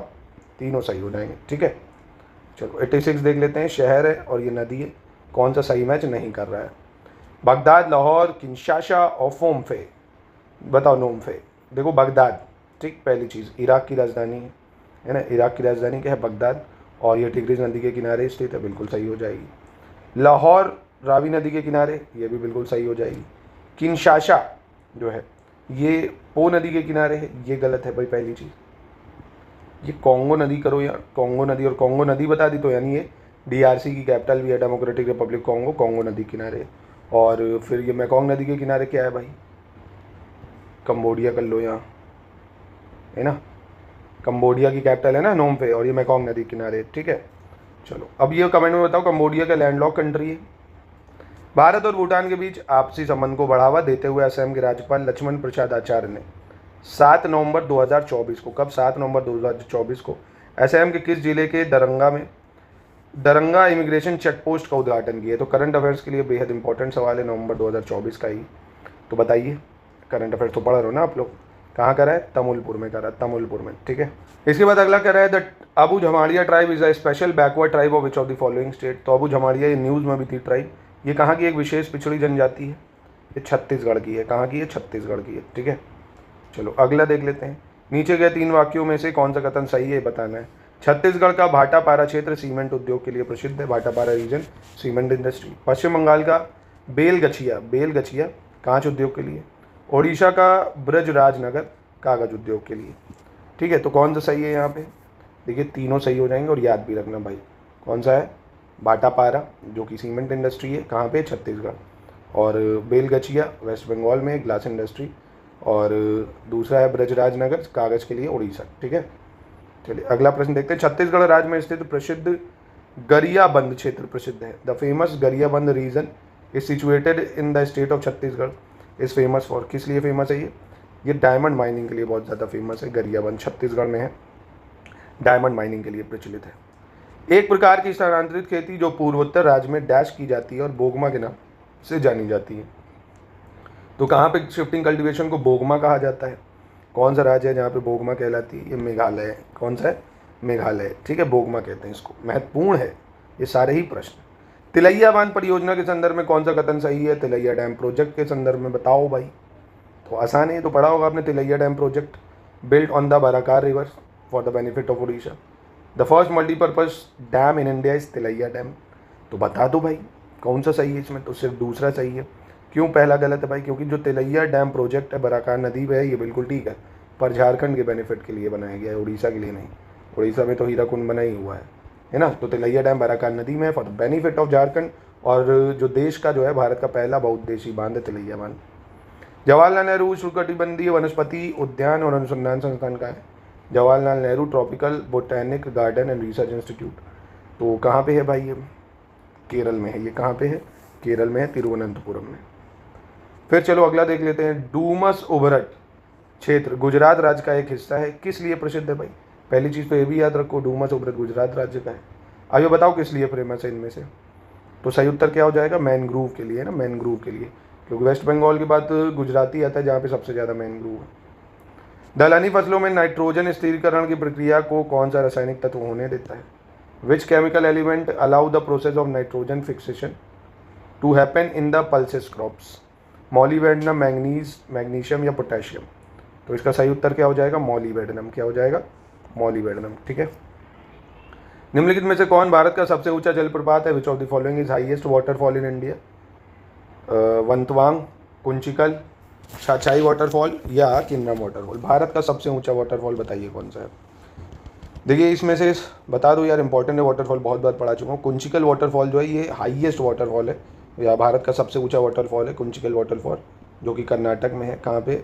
तीनों सही हो जाएंगे, ठीक है। चलो 86 देख लेते हैं, शहर है और ये नदी है, कौन सा सही मैच नहीं कर रहा है? बगदाद, लाहौर, किंशासा और फोमफे। बताओ नोमफे। देखो बगदाद, ठीक, पहली चीज़ इराक की राजधानी है ना, इराक की राजधानी क्या है? बगदाद। और ये टिग्रिस नदी के किनारे स्थित है, बिल्कुल सही हो जाएगी। लाहौर रावी नदी के किनारे, ये भी बिल्कुल सही हो जाएगी। किंशासा जो है ये पो नदी के किनारे है, ये गलत है भाई पहली चीज़। ये कॉन्गो नदी करो या कॉन्गो नदी, और कॉन्गो नदी बता दी तो यानी ये DRC की कैपिटल भी है, डेमोक्रेटिक रिपब्लिक कॉन्गो, कॉन्गो नदी किनारे। और फिर ये मेकोंग नदी के किनारे क्या है भाई? कंबोडिया कर लो यहाँ, है ना, कंबोडिया की कैपिटल है ना नोम पे, और ये मेकोंग नदी किनारे, ठीक है। चलो अब ये कमेंट में बताओ, कंबोडिया का लैंडलॉक कंट्री है। भारत और भूटान के बीच आपसी संबंध को बढ़ावा देते हुए असम के राज्यपाल लक्ष्मण प्रसाद आचार्य ने 7 नवंबर 2024 को, कब? 7 नवंबर 2024 को असम के किस जिले के दरंगा में दरंगा इमिग्रेशन चेक पोस्ट का उद्घाटन किया। तो करंट अफेयर्स के लिए बेहद इंपॉर्टेंट सवाल है, नवंबर 2024 का ही। तो बताइए, करंट अफेयर्स तो पढ़ रहे हो ना आप लोग। कहाँ करा है? तमुलपुर में करा, तमुलपुर में, ठीक है। इसके बाद अगला कह रहा है the Abu Jhamadiya tribe is a special backward tribe of which of the following state. तो अबू झमाड़िया ये न्यूज़ में भी थी ट्राइब, ये कहाँ की एक विशेष पिछड़ी जनजाति है? ये छत्तीसगढ़ की है। कहाँ की है? छत्तीसगढ़ की है, ठीक है। चलो अगला देख लेते हैं। नीचे गए 3 वाक्यों में से कौन सा कथन सही है बताना है। छत्तीसगढ़ का भाटापारा क्षेत्र सीमेंट उद्योग के लिए प्रसिद्ध है। Bhatapara region cement industry. Paschim Bangal का बेलगछिया कांच उद्योग के लिए। ओडिशा का ब्रजराजनगर कागज उद्योग के लिए, ठीक है। तो कौन सा सही है यहाँ पे? देखिए तीनों सही हो जाएंगे और याद भी रखना भाई। कौन सा है? भाटापारा जो कि सीमेंट इंडस्ट्री है, कहाँ पे? छत्तीसगढ़। और बेलगछिया वेस्ट बंगाल में ग्लास इंडस्ट्री। और दूसरा है ब्रजराजनगर कागज़ के लिए उड़ीसा, ठीक है। चलिए अगला प्रश्न देखते हैं। छत्तीसगढ़ राज्य में स्थित प्रसिद्ध गरियाबंद क्षेत्र प्रसिद्ध है। The famous Gariaband region is situated in the state of Chhattisgarh is famous for. किस लिए फेमस है ये डायमंड माइनिंग के लिए बहुत ज़्यादा फेमस है। गरियाबंद छत्तीसगढ़ में है, डायमंड माइनिंग के लिए प्रचलित है। एक प्रकार की स्थानांतरित खेती जो पूर्वोत्तर राज्य में डैश की जाती है और बोगमा के नाम से जानी जाती है। तो कहाँ पे शिफ्टिंग कल्टीवेशन को बोगमा कहा जाता है? कौन सा राज्य है जहाँ पे बोगमा कहलाती है? ये मेघालय है। कौन सा है? मेघालय, ठीक है। बोगमा कहते हैं इसको। महत्वपूर्ण है ये सारे ही प्रश्न। तिलैया बांध परियोजना के संदर्भ में कौन सा कथन सही है? तिलैया डैम प्रोजेक्ट के संदर्भ में बताओ भाई। तो आसान है, तो पढ़ा होगा आपने। Tilaiya dam project built on the Barakar river for the benefit of Orissa. The first multipurpose dam in India is Tilaiya dam. तो बता दो भाई कौन सा सही है इसमें? तो सिर्फ दूसरा सही है। क्यों पहला गलत है भाई? क्योंकि जो तिलैया डैम प्रोजेक्ट है बराकार नदी पे है, ये बिल्कुल ठीक है, पर झारखंड के बेनिफिट के लिए बनाया गया है, उड़ीसा के लिए नहीं। उड़ीसा में तो हीराकुंड बना ही हुआ है ना। तो तिलैया डैम बराकार नदी में है for the benefit of Jharkhand. और जो देश का जो है भारत का पहला बहुउद्देशीय बांध है तिलैया बांध। जवाहरलाल नेहरू उष्णकटिबंधीय वनस्पति उद्यान और अनुसंधान संस्थान का है। Jawaharlal Nehru tropical botanic garden and research institute. तो कहाँ पे है भाई? ये केरल में है। ये कहाँ पे है? केरल में है, तिरुवनंतपुरम में। फिर चलो अगला देख लेते हैं। डूमस उभरट क्षेत्र गुजरात राज्य का एक हिस्सा है। किस लिए प्रसिद्ध है भाई? पहली चीज़ तो ये भी याद रखो, डूमस उभरट गुजरात राज्य का है। आइए बताओ किस लिए फेमस है इनमें से? तो सही उत्तर क्या हो जाएगा? मैनग्रोव के लिए, ना, मैनग्रोव के लिए। क्योंकि वेस्ट बंगाल के बाद गुजराती आता है जहाँ पे सबसे ज़्यादा मैनग्रोव है। दलहनी फसलों में नाइट्रोजन स्थिरीकरण की प्रक्रिया को कौन सा रासायनिक तत्व होने देता है? Which chemical element allow the process of nitrogen fixation to happen in the pulses crops? Molybdenum, manganese, magnesium या पोटेशियम? तो इसका सही उत्तर क्या हो जाएगा? मॉलीबेडनम। क्या हो जाएगा? मॉलीबेडनम, ठीक है। निम्नलिखित में से कौन भारत का सबसे ऊंचा जलप्रपात है? Which of the following is highest waterfall in India? Vantawng, Kunchikal, Chhachhai waterfall या किन्नम वाटरफॉल? भारत का सबसे ऊंचा वाटरफॉल बताइए कौन सा है? देखिए इसमें से बता दो यार, इंपॉर्टेंट है, वाटरफॉल बहुत बार पढ़ा चुका हूँ। कुंचिकल वाटरफॉल जो है ये हाईएस्ट वाटरफॉल है, या भारत का सबसे ऊंचा वाटरफॉल है कुंचिकल वाटरफॉल, जो कि कर्नाटक में है। कहाँ पे?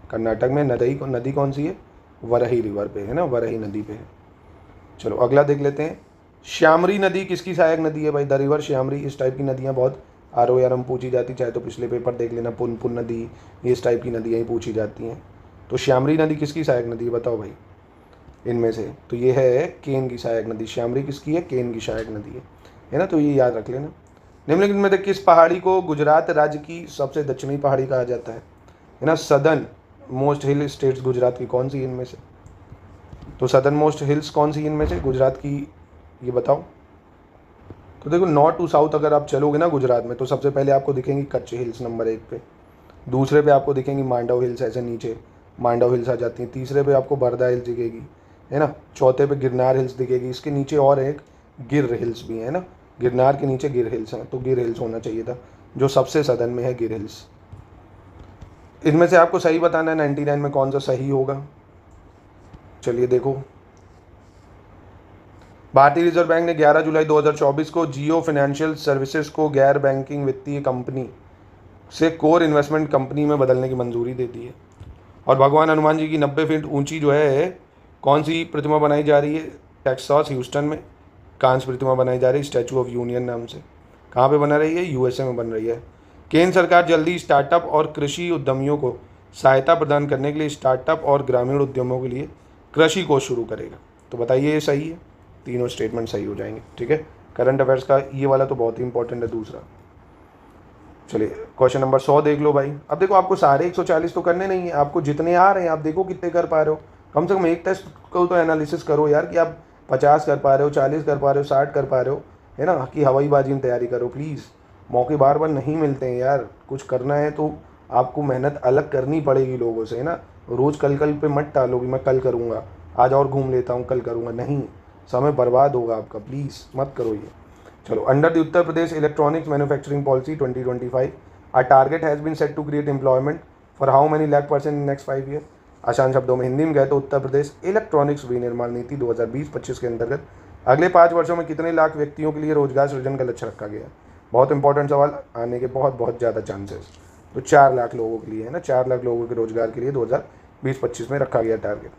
कर्नाटक में। नदी कौन सी है? वरही रिवर पे है ना, वरही नदी पे है। चलो अगला देख लेते हैं। श्यामरी नदी किसकी सहायक नदी है भाई? The river Shyamri. इस टाइप की नदियाँ बहुत RORM पूछी जाती, चाहे तो पिछले पेपर देख लेना, पुन नदी, ये इस टाइप की नदियाँ ही पूछी जाती हैं। तो श्यामरी नदी किसकी सहायक नदी है बताओ भाई इनमें से? तो ये है केन की सहायक नदी। श्यामरी किसकी है? केन की सहायक नदी है ना। तो ये याद रख लेना। निम्नलिखित में से किस पहाड़ी को गुजरात राज्य की सबसे दक्षिणी पहाड़ी कहा जाता है ना? सदर्न मोस्ट हिल स्टेट्स गुजरात की कौन सी इनमें से? तो सदर्न मोस्ट हिल्स कौन सी इनमें से गुजरात की, ये बताओ। तो देखो नॉर्थ टू साउथ अगर आप चलोगे ना गुजरात में, तो सबसे पहले आपको दिखेंगी कच्छ हिल्स नंबर 1 पे, दूसरे पे आपको दिखेंगी मांडव हिल्स, ऐसे नीचे मांडव हिल्स आ जाती हैं, तीसरे पे आपको बरदा हिल्स दिखेगी, है ना, चौथे पे गिरनार हिल्स दिखेगी, इसके नीचे और एक गिर हिल्स भी है ना, गिरनार के नीचे गिर हिल्स हैं, तो गिर हिल्स होना चाहिए था, जो सबसे सदर्न में है गिर हिल्स। इनमें से आपको सही बताना है 99 में कौन सा सही होगा। चलिए देखो, भारतीय रिजर्व बैंक ने 11 जुलाई 2024 को जियो फाइनेंशियल सर्विसेज को गैर बैंकिंग वित्तीय कंपनी से कोर इन्वेस्टमेंट कंपनी में बदलने की मंजूरी दे दी है। और भगवान हनुमान जी की 90 फीट ऊंची जो है कौन सी प्रतिमा बनाई जा रही है? टेक्सास ह्यूस्टन में कांस्य प्रतिमा बनाई जा रही है, स्टैचू ऑफ यूनियन नाम से। कहाँ पे बना रही है? USA में बन रही है। केंद्र सरकार जल्दी स्टार्टअप और कृषि उद्यमियों को सहायता प्रदान करने के लिए स्टार्टअप और ग्रामीण उद्यमों के लिए कृषि कोष शुरू करेगा। तो बताइए ये सही है? तीनों स्टेटमेंट सही हो जाएंगे, ठीक है। करंट अफेयर्स का ये वाला तो बहुत ही इंपॉर्टेंट है दूसरा। चलिए क्वेश्चन नंबर 100 देख लो भाई। अब देखो आपको सारे 140 तो करने नहीं है, आपको जितने आ रहे हैं आप देखो कितने कर पा रहे हो। कम से कम एक टेस्ट को तो एनालिसिस करो यार कि आप 50 कर पा रहे हो, 40 कर पा रहे हो, 60 कर पा रहे हो, है ना, कि हवाईबाजी में तैयारी करो प्लीज़। मौके बार बार नहीं मिलते हैं यार, कुछ करना है तो आपको मेहनत अलग करनी पड़ेगी लोगों से, है ना। रोज़ कल कल पे मत टालो कि मैं कल करूँगा, आज और घूम लेता हूँ, कल करूँगा, नहीं, समय बर्बाद होगा आपका, प्लीज़ मत करो ये। चलो, under the Uttar Pradesh electronics manufacturing policy 2025 a target has been set to create employment for how many lakh person in next 5 year. आसान शब्दों में हिंदी में गए तो उत्तर प्रदेश इलेक्ट्रॉनिक्स विनिर्माण नीति 2020-25 के अंतर्गत अगले 5 वर्षों में कितने लाख व्यक्तियों के लिए रोजगार सृजन का लक्ष्य रखा गया। बहुत इंपॉर्टेंट सवाल, आने के बहुत ज़्यादा चांसेस। तो 4 लाख लोगों के लिए, है ना, 4 लाख लोगों के रोजगार के लिए 2020-25 में रखा गया टारगेट।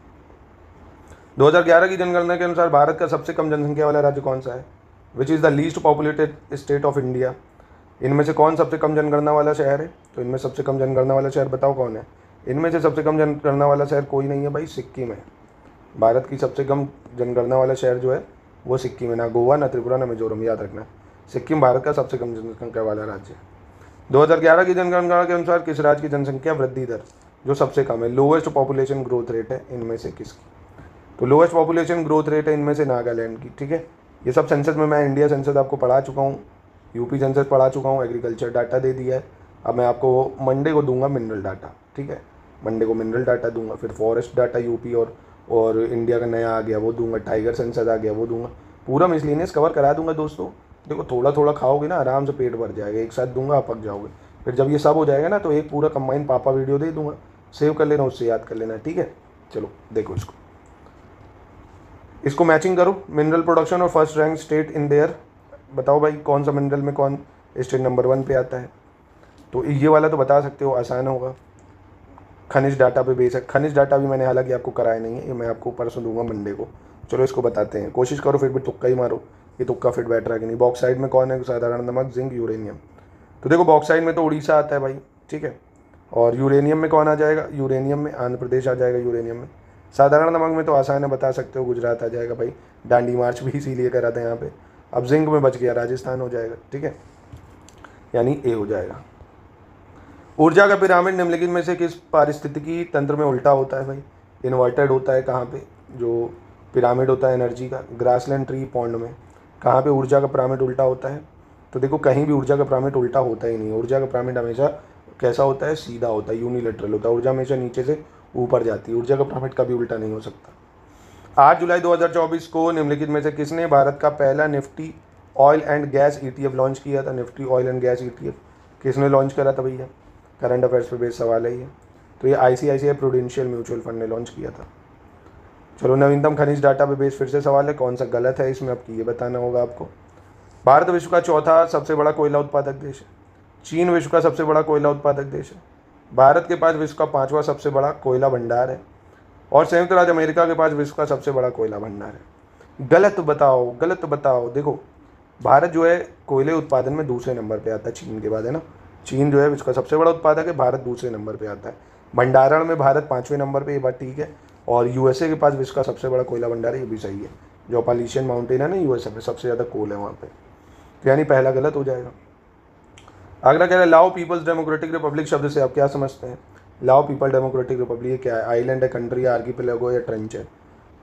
2011 की जनगणना के अनुसार भारत का सबसे कम जनसंख्या वाला राज्य कौन सा है? Which is the least populated state of India. इनमें से कौन सबसे कम जनगणना वाला शहर है? तो इनमें सबसे कम जनगणना वाला शहर बताओ कौन है? इनमें से सबसे कम जनगणना वाला शहर कोई नहीं है भाई, सिक्किम है। भारत की सबसे कम जनगणना वाला शहर जो है वो सिक्किम है, ना गोवा, ना त्रिपुरा, ना मिजोरम, याद रखना। सिक्किम भारत का सबसे कम जनसंख्या वाला राज्य है। 2011 की जनगणना के अनुसार किस राज्य की जनसंख्या वृद्धि दर जो सबसे कम है, लोवेस्ट पॉपुलेशन ग्रोथ रेट है, इनमें से किसकी? तो लोवेस्ट पॉपुलेशन ग्रोथ रेट है इनमें से नागालैंड की। ठीक है, ये सब सेंसस में मैं इंडिया सेंसस आपको पढ़ा चुका हूँ, यूपी सेंसस पढ़ा चुका हूँ, एग्रीकल्चर डाटा दे दिया है। अब मैं आपको मंडे को दूंगा मिनरल डाटा, ठीक है, मंडे को मिनरल डाटा दूंगा, फिर फॉरेस्ट डाटा यूपी और इंडिया का नया आ गया वो दूंगा, टाइगर सेंसस आ गया वो दूंगा, पूरा मिसलिनियस कवर करा दूंगा दोस्तों। देखो थोड़ा थोड़ा खाओगे ना आराम से पेट भर जाएगा, एक साथ दूंगा आप पक जाओगे। फिर जब ये सब हो जाएगा ना तो एक पूरा कंबाइन पापा वीडियो दे दूंगा, सेव कर लेना, उससे याद कर लेना, ठीक है। चलो देखो इसको मैचिंग करो, मिनरल प्रोडक्शन और first rank state in their. बताओ भाई कौन सा मिनरल में कौन स्टेट नंबर 1 पे आता है? तो ये वाला तो बता सकते हो, आसान होगा, खनिज डाटा पे बेस है। खनिज डाटा भी मैंने हालांकि आपको कराया नहीं है, ये मैं आपको परसों दूंगा मंडे को। चलो इसको बताते हैं, कोशिश करो फिर भी तुक्का ही मारो, ये तुक्का फिट बैठ रहा है कि नहीं। बॉक्साइड में कौन है? साधारण नमक, जिंक, यूरेनियम। तो देखो बॉक्साइड में तो उड़ीसा आता है भाई, ठीक है, और यूरेनियम में कौन आ जाएगा? यूरेनियम में आंध्र प्रदेश आ जाएगा। यूरेनियम में साधारण नमक में तो आसान है, बता सकते हो, गुजरात आ जाएगा भाई, दांडी मार्च भी इसीलिए करा था यहाँ पे। अब जिंक में बच गया, राजस्थान हो जाएगा, ठीक है, यानी ए हो जाएगा। ऊर्जा का पिरामिड निम्नलिखित में से किस पारिस्थितिकी तंत्र में उल्टा होता है भाई? इन्वर्टेड होता है। कहाँ पे जो पिरामिड होता है एनर्जी का? ग्रासलैंड ट्री पॉन्ड में। कहाँ पे ऊर्जा का पिरामिड उल्टा होता है? तो देखो कहीं भी ऊर्जा का पिरामिड उल्टा होता ही नहीं। ऊर्जा का पिरामिड हमेशा कैसा होता है? सीधा होता है, यूनिलेटरल होता है। ऊर्जा हमेशा नीचे से ऊपर जाती है, ऊर्जा का पिरामिड कभी उल्टा नहीं हो सकता। 8 जुलाई 2024 को निम्नलिखित में से किसने भारत का पहला Nifty oil and gas ETF launch किया था? Nifty oil and gas ETF किसने लॉन्च करा था भैया? करंट अफेयर्स पे बेस्ड सवाल है ये। तो ये ICICI प्रूडेंशियल म्यूचुअल फंड ने लॉन्च किया था। चलो नवीनतम खनिज डाटा पे बेस्ड फिर से सवाल है, कौन सा गलत है इसमें आपकी ये बताना होगा आपको। भारत विश्व का चौथा सबसे बड़ा कोयला उत्पादक देश है। चीन विश्व का सबसे बड़ा कोयला उत्पादक देश है। भारत के पास विश्व का 5वां सबसे बड़ा कोयला भंडार है। और संयुक्त राज्य अमेरिका के पास विश्व का सबसे बड़ा कोयला भंडार है। गलत बताओ, गलत बताओ। देखो भारत जो है कोयले उत्पादन में दूसरे नंबर पे आता है चीन के बाद, है ना। चीन जो है विश्व का सबसे बड़ा उत्पादक है, भारत दूसरे नंबर पे आता है। भंडारण में भारत 5वें नंबर पे, ये बात ठीक है। और USA के पास विश्व का सबसे बड़ा कोयला भंडार है, ये भी सही है। जो अपालिशियन माउंटेन है ना USA पे, सबसे ज़्यादा कोल है वहाँ पे, तो यानी पहला गलत हो जाएगा। अगला कह रहा है लाओ पीपल्स डेमोक्रेटिक रिपब्लिक शब्द से आप क्या समझते हैं? लाओ पीपल डेमोक्रेटिक रिपब्लिक ये क्या है? आइलैंड है, कंट्री है, आर्कीपेलागो या ट्रेंच है?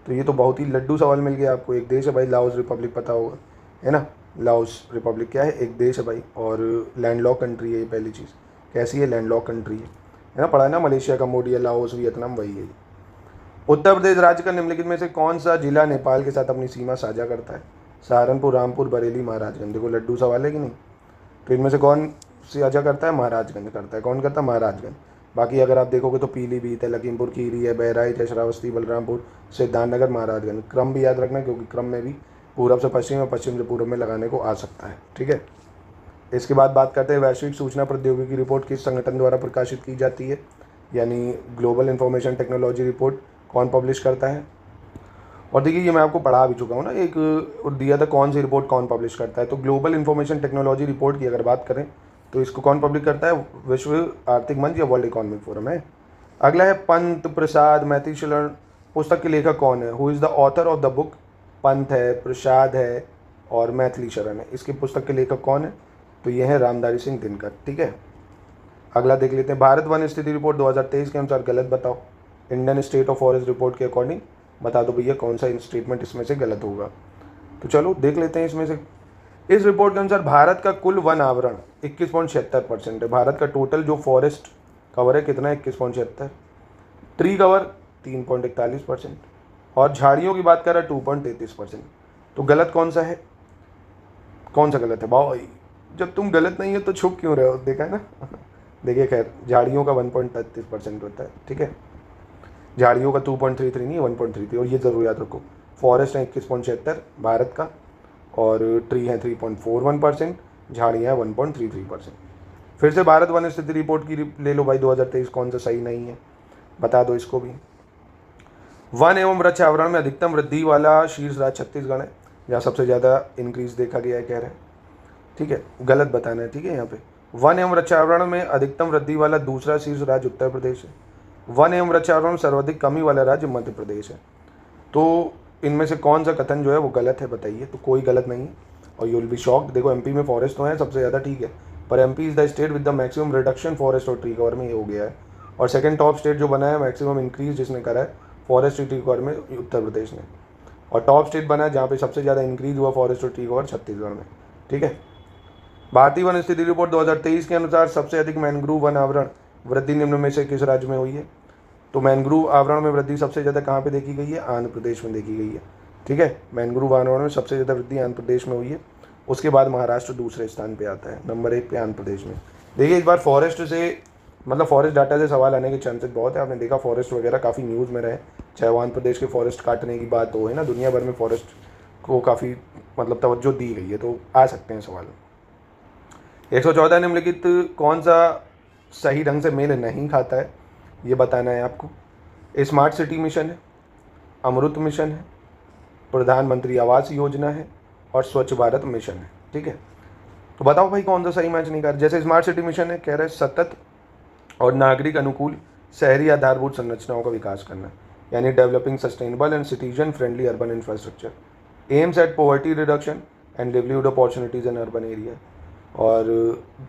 तो ये तो बहुत ही लड्डू सवाल मिल गया आपको। एक देश है भाई, लाओस रिपब्लिक पता होगा, है ना। लाओस रिपब्लिक क्या है? एक देश है भाई, और लैंडलॉक कंट्री है ये। पहली चीज़ कैसी है? लैंडलॉक कंट्री है ना, पढ़ा है ना, मलेशिया, कंबोडिया, लाओस, वियतनाम, वही है। उत्तर प्रदेश राज्य का निम्नलिखित में से कौन सा जिला नेपाल के साथ अपनी सीमा साझा करता है? सहारनपुर, रामपुर, बरेली, महाराजगंज। देखो लड्डू सवाल है कि नहीं। तो इनमें से कौन साझा करता है? महाराजगंज करता है। कौन करता है? महाराजगंज। बाकी अगर आप देखोगे तो पीलीभीत है, लखीमपुर खीरी है, बहराइच है, श्रावस्ती, बलरामपुर, सिद्धार्थनगर, महाराजगंज। क्रम भी याद रखना, क्योंकि क्रम में भी पूरब से पश्चिम और पश्चिम से पूर्व में लगाने को आ सकता है, ठीक है। इसके बाद बात करते हैं वैश्विक सूचना प्रौद्योगिकी रिपोर्ट किस संगठन द्वारा प्रकाशित की जाती है? यानी ग्लोबल इंफॉर्मेशन टेक्नोलॉजी रिपोर्ट कौन पब्लिश करता है? और देखिए ये मैं आपको पढ़ा भी चुका हूँ ना, एक दिया था कौन सी रिपोर्ट कौन पब्लिश करता है। तो ग्लोबल इंफॉर्मेशन टेक्नोलॉजी रिपोर्ट की अगर बात करें तो इसको कौन पब्लिश करता है? विश्व आर्थिक मंच या वर्ल्ड इकोनॉमिक फोरम है। अगला है पंत प्रसाद मैथिशरण पुस्तक के लेखक कौन है? Who is the author of the book? Pant है, प्रसाद है, और मैथिली शरण है। इसकी पुस्तक के लेखक कौन है? तो ये है रामधारी सिंह दिनकर। ठीक है, अगला देख लेते हैं। भारत वन स्थिति रिपोर्ट 2023 के अनुसार गलत बताओ। Indian state of forest report के अकॉर्डिंग बता दो भैया कौन सा स्टेटमेंट इसमें से गलत होगा। तो चलो देख लेते हैं इसमें से। इस रिपोर्ट के अनुसार भारत का कुल वन आवरण 21.76% है। भारत का टोटल जो फॉरेस्ट कवर है कितना है? 21.76। ट्री कवर 3.41% और झाड़ियों की बात कर रहा है 2.33%। तो गलत कौन सा है? कौन सा गलत है भाई? जब तुम गलत नहीं है तो छुप क्यों रहे हो? देखा है ना। देखिए खैर, झाड़ियों का 1.33% होता है। ठीक है, झाड़ियों का 2.33 नहीं, 1.33। और ये जरूर याद रखो, फॉरेस्ट है 21.76 भारत का, और ट्री है 3.41%, झाड़ियाँ 1.33%। फिर से भारत वन स्थिति रिपोर्ट की ले लो भाई 2023, कौन सा सही नहीं है बता दो इसको भी। वन एवं वृक्ष आवरण में अधिकतम वृद्धि वाला शीर्ष राज्य छत्तीसगढ़ है, जहाँ सबसे ज़्यादा इंक्रीज देखा गया है, कह रहे हैं। ठीक है, गलत बताना है। ठीक है, यहाँ पे वन एवं वृक्षावरण में अधिकतम वृद्धि वाला दूसरा शीर्ष राज्य उत्तर प्रदेश है। वन एवं वृक्षावरण में सर्वाधिक कमी वाला राज्य मध्य प्रदेश है। तो इनमें से कौन सा कथन जो है वो गलत है बताइए। तो कोई गलत नहीं है और यू विल बी शॉक्ड। देखो एमपी में फॉरेस्ट तो है सबसे ज़्यादा, ठीक है, पर MP is the state with the maximum reduction forest और ट्री कवर में ये हो गया है। और सेकंड टॉप स्टेट जो बना है मैक्सिमम इंक्रीज जिसने करा है फॉरेस्ट ट्री कवर में, उत्तर प्रदेश ने। और टॉप स्टेट बना है जहाँ पे सबसे ज़्यादा इंक्रीज हुआ फॉरेस्ट और ट्री कवर, छत्तीसगढ़ में। ठीक है, भारतीय वन स्थिति रिपोर्ट 2023 के अनुसार सबसे अधिक मैनग्रोव वन आवरण वृद्धि निम्न में से किस राज्य में हुई है? तो मैनग्रोव आवरण में वृद्धि सबसे ज़्यादा कहाँ पे देखी गई है? आंध्र प्रदेश में देखी गई है। ठीक है, मैनग्रोव आवरण में सबसे ज़्यादा वृद्धि आंध्र प्रदेश में हुई है। उसके बाद महाराष्ट्र दूसरे स्थान पे आता है, नंबर 1 पे आंध्र प्रदेश में। देखिए इस बार फॉरेस्ट से मतलब फॉरेस्ट डाटा से सवाल आने के चांसेस बहुत है। आपने देखा फॉरेस्ट वगैरह काफ़ी न्यूज़ में रहे, चाहे वो आंध्र प्रदेश के फॉरेस्ट काटने की बात हो, है ना, दुनिया भर में फॉरेस्ट को काफ़ी मतलब तवज्जो दी गई है, तो आ सकते हैं सवाल। 114 निम्नलिखित कौन सा सही ढंग से मेल नहीं खाता है ये बताना है आपको। स्मार्ट सिटी मिशन है, अमृत मिशन है, प्रधानमंत्री आवास योजना है और स्वच्छ भारत मिशन है। ठीक है, तो बताओ भाई कौन सा सही मैच नहीं कर। जैसे स्मार्ट सिटी मिशन है, कह रहे सतत और नागरिक अनुकूल शहरी आधारभूत संरचनाओं का विकास करना, यानी developing sustainable and citizen friendly urban infrastructure, aims at poverty reduction and livelihood opportunities in urban area. और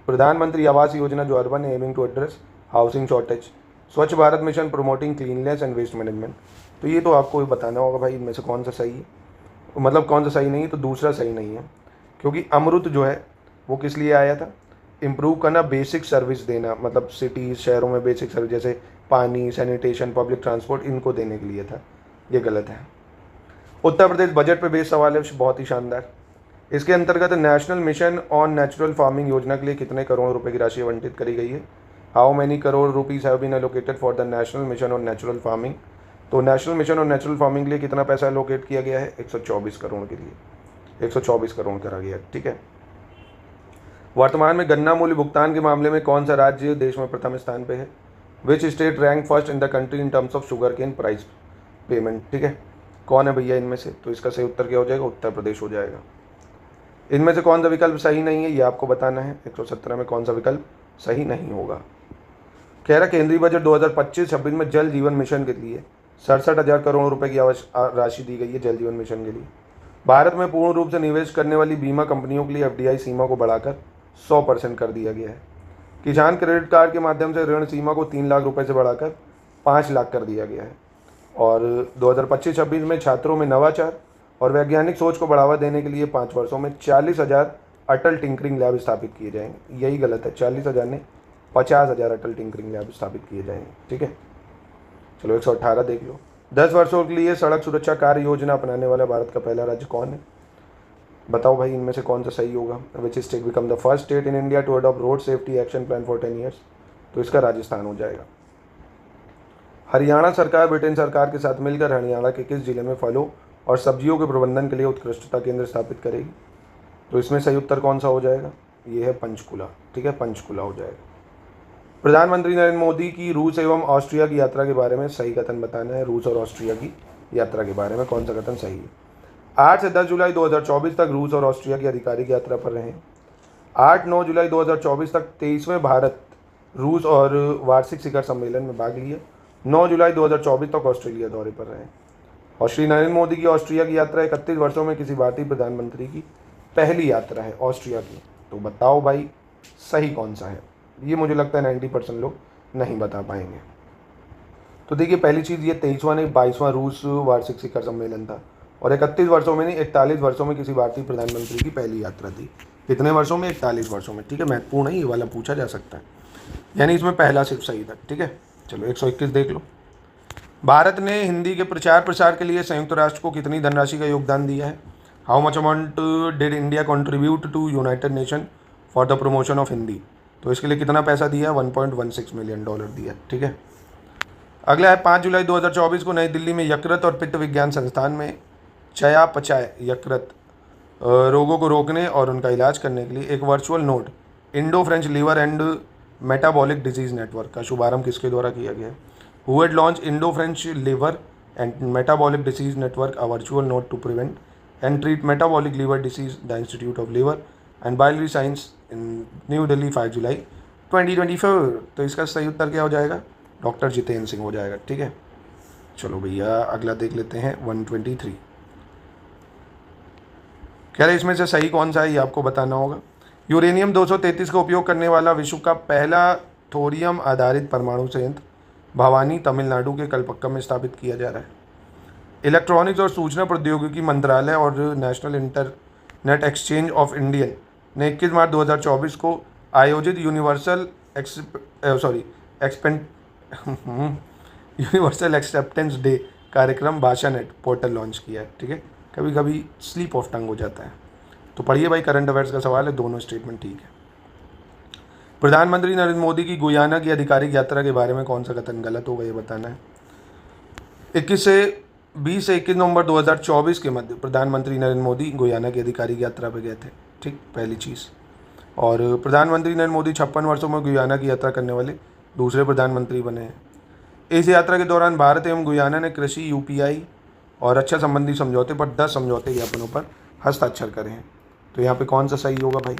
प्रधानमंत्री आवास योजना जो अर्बन है, aiming to address housing shortage. Swachh Bharat mission promoting cleanness and waste management. तो ये तो आपको बताना होगा भाई इनमें से कौन सा सही है, मतलब कौन सा सही नहीं है। तो दूसरा सही नहीं है, क्योंकि अमृत जो है वो किस लिए आया था? इम्प्रूव करना, बेसिक सर्विस देना, मतलब सिटीज़ शहरों में बेसिक सर्विस जैसे पानी, सैनिटेशन, पब्लिक ट्रांसपोर्ट, इनको देने के लिए था। ये गलत है। उत्तर प्रदेश बजट पे बेस्ड सवाल है, बहुत ही शानदार। इसके अंतर्गत national mission on natural farming योजना के लिए कितने करोड़ रुपए की राशि आवंटित करी गई है? How many crore rupees have been allocated for the national mission on natural farming. तो national mission on natural farming के लिए कितना पैसा एलोकेट किया गया है? 124 करोड़ के लिए, 124 करोड़ करा गया। ठीक है, वर्तमान में गन्ना मूल्य भुगतान के मामले में कौन सा राज्य देश में प्रथम स्थान पे है? Which state rank first in the country in terms of sugar cane price payment. ठीक है, कौन है भैया इनमें से? तो इसका सही उत्तर क्या हो जाएगा? उत्तर प्रदेश हो जाएगा। इनमें से कौन सा विकल्प सही नहीं है ये आपको बताना है। 117 में कौन सा विकल्प सही नहीं होगा? कह रहा केंद्रीय बजट 2025-26 में जल जीवन मिशन के लिए 67,000 करोड़ रुपए की राशि दी गई है जल जीवन मिशन के लिए। भारत में पूर्ण रूप से निवेश करने वाली बीमा कंपनियों के लिए FDI सीमा को बढ़ाकर 100% कर दिया गया है। किसान क्रेडिट कार्ड के माध्यम से ऋण सीमा को 3 लाख रुपए से बढ़ाकर 5 लाख कर दिया गया है। और 2025-26 में छात्रों में नवाचार और वैज्ञानिक सोच को बढ़ावा देने के लिए 5 वर्षों में 40,000 अटल टिंकरिंग लैब स्थापित किए जाएंगे। यही गलत है, 40,000 नहीं 50,000 अटल टिंकरिंग लैब स्थापित किए जाएंगे। ठीक है, चलो 118 देख लो। 10 वर्षों के लिए सड़क सुरक्षा कार्य योजना अपनाने वाला भारत का पहला राज्य कौन है? बताओ भाई इनमें से कौन सा सही होगा? Which state become the first state in India to adopt road safety action plan for 10 years. तो इसका राजस्थान हो जाएगा। हरियाणा सरकार ब्रिटेन सरकार के साथ मिलकर हरियाणा के किस जिले में फलों और सब्जियों के प्रबंधन के लिए उत्कृष्टता केंद्र स्थापित करेगी? तो इसमें सही उत्तर कौन सा हो जाएगा? ये है पंचकुला। ठीक है, पंचकुला हो जाएगा। प्रधानमंत्री नरेंद्र मोदी की रूस एवं ऑस्ट्रिया की यात्रा के बारे में सही कथन बताना है। रूस और ऑस्ट्रिया की यात्रा के बारे में कौन सा कथन सही है? 8 से 10 जुलाई 2024 तक रूस और ऑस्ट्रिया की आधिकारिक यात्रा पर रहे। 8-9 जुलाई 2024 तक 23वें भारत रूस और वार्षिक शिखर सम्मेलन में भाग लिया। 9 जुलाई 2024 तक ऑस्ट्रेलिया दौरे पर रहे। और श्री नरेंद्र मोदी की ऑस्ट्रिया की यात्रा 31 वर्षों में किसी भारतीय प्रधानमंत्री की पहली यात्रा है ऑस्ट्रिया की। तो बताओ भाई सही कौन सा है? ये मुझे लगता है 90% लोग नहीं बता पाएंगे। तो देखिए पहली चीज़, ये 23वां नहीं 22वां रूस वार्षिक शिखर सम्मेलन था और 31 वर्षों में नहीं 41 वर्षों में किसी भारतीय प्रधानमंत्री की पहली यात्रा थी। कितने वर्षों में? 41 वर्षों में। ठीक है, महत्वपूर्ण है, ये वाला पूछा जा सकता है, यानी इसमें पहला सिर्फ सही था। ठीक है, चलो 121 देख लो। भारत ने हिंदी के प्रचार प्रसार के लिए संयुक्त राष्ट्र को कितनी धनराशि का योगदान दिया है? How much amount did India contribute to United Nation for the promotion of Hindi? तो इसके लिए कितना पैसा दिया है? $1.16 मिलियन दिया। ठीक है, अगला है 5 जुलाई 2024 को नई दिल्ली में यकृत और पित्त विज्ञान संस्थान में चयापचय यकृत रोगों को रोकने और उनका इलाज करने के लिए एक virtual node Indo French liver and metabolic disease network का शुभारंभ किसके द्वारा किया गया? Who had launch Indo French liver and metabolic disease network a virtual node to prevent and treat metabolic liver disease the institute of liver and biology science in New Delhi 5 July 2024। तो इसका सही उत्तर क्या हो जाएगा? डॉक्टर जितेंद्र सिंह हो जाएगा। ठीक है, चलो भैया अगला देख लेते हैं 123। कह रहे इसमें से सही कौन सा है, ये आपको बताना होगा। यूरेनियम 233 का उपयोग करने वाला विश्व का पहला थोरियम आधारित परमाणु संयंत्र भवानी तमिलनाडु के कलपक्कम में स्थापित किया जा रहा है। इलेक्ट्रॉनिक्स और सूचना प्रौद्योगिकी मंत्रालय और national internet exchange of India ने 21 मार्च 2024 को आयोजित यूनिवर्सल एक्सेप्टेंस डे कार्यक्रम भाषा नेट पोर्टल लॉन्च किया है। ठीक है, कभी कभी स्लीप ऑफ टंग हो जाता है। तो पढ़िए भाई, करंट अफेयर्स का सवाल है, दोनों स्टेटमेंट ठीक है। प्रधानमंत्री नरेंद्र मोदी की गुयाना की आधिकारिक यात्रा के बारे में कौन सा कथन गलत होगा, ये बताना है। 20 से 21 नवंबर 2024 के मध्य प्रधानमंत्री नरेंद्र मोदी गुयाना की आधिकारिक यात्रा पर गए थे। ठीक, पहली चीज़। और प्रधानमंत्री नरेंद्र मोदी 56 वर्षों में गुयाना की यात्रा करने वाले दूसरे प्रधानमंत्री बने हैं। इस यात्रा के दौरान भारत एवं गुयाना ने कृषि, यूपीआई और रक्षा संबंधी समझौते पर 10 समझौते ज्ञापनों पर हस्ताक्षर करे हैं। तो यहाँ पे कौन सा सही होगा भाई?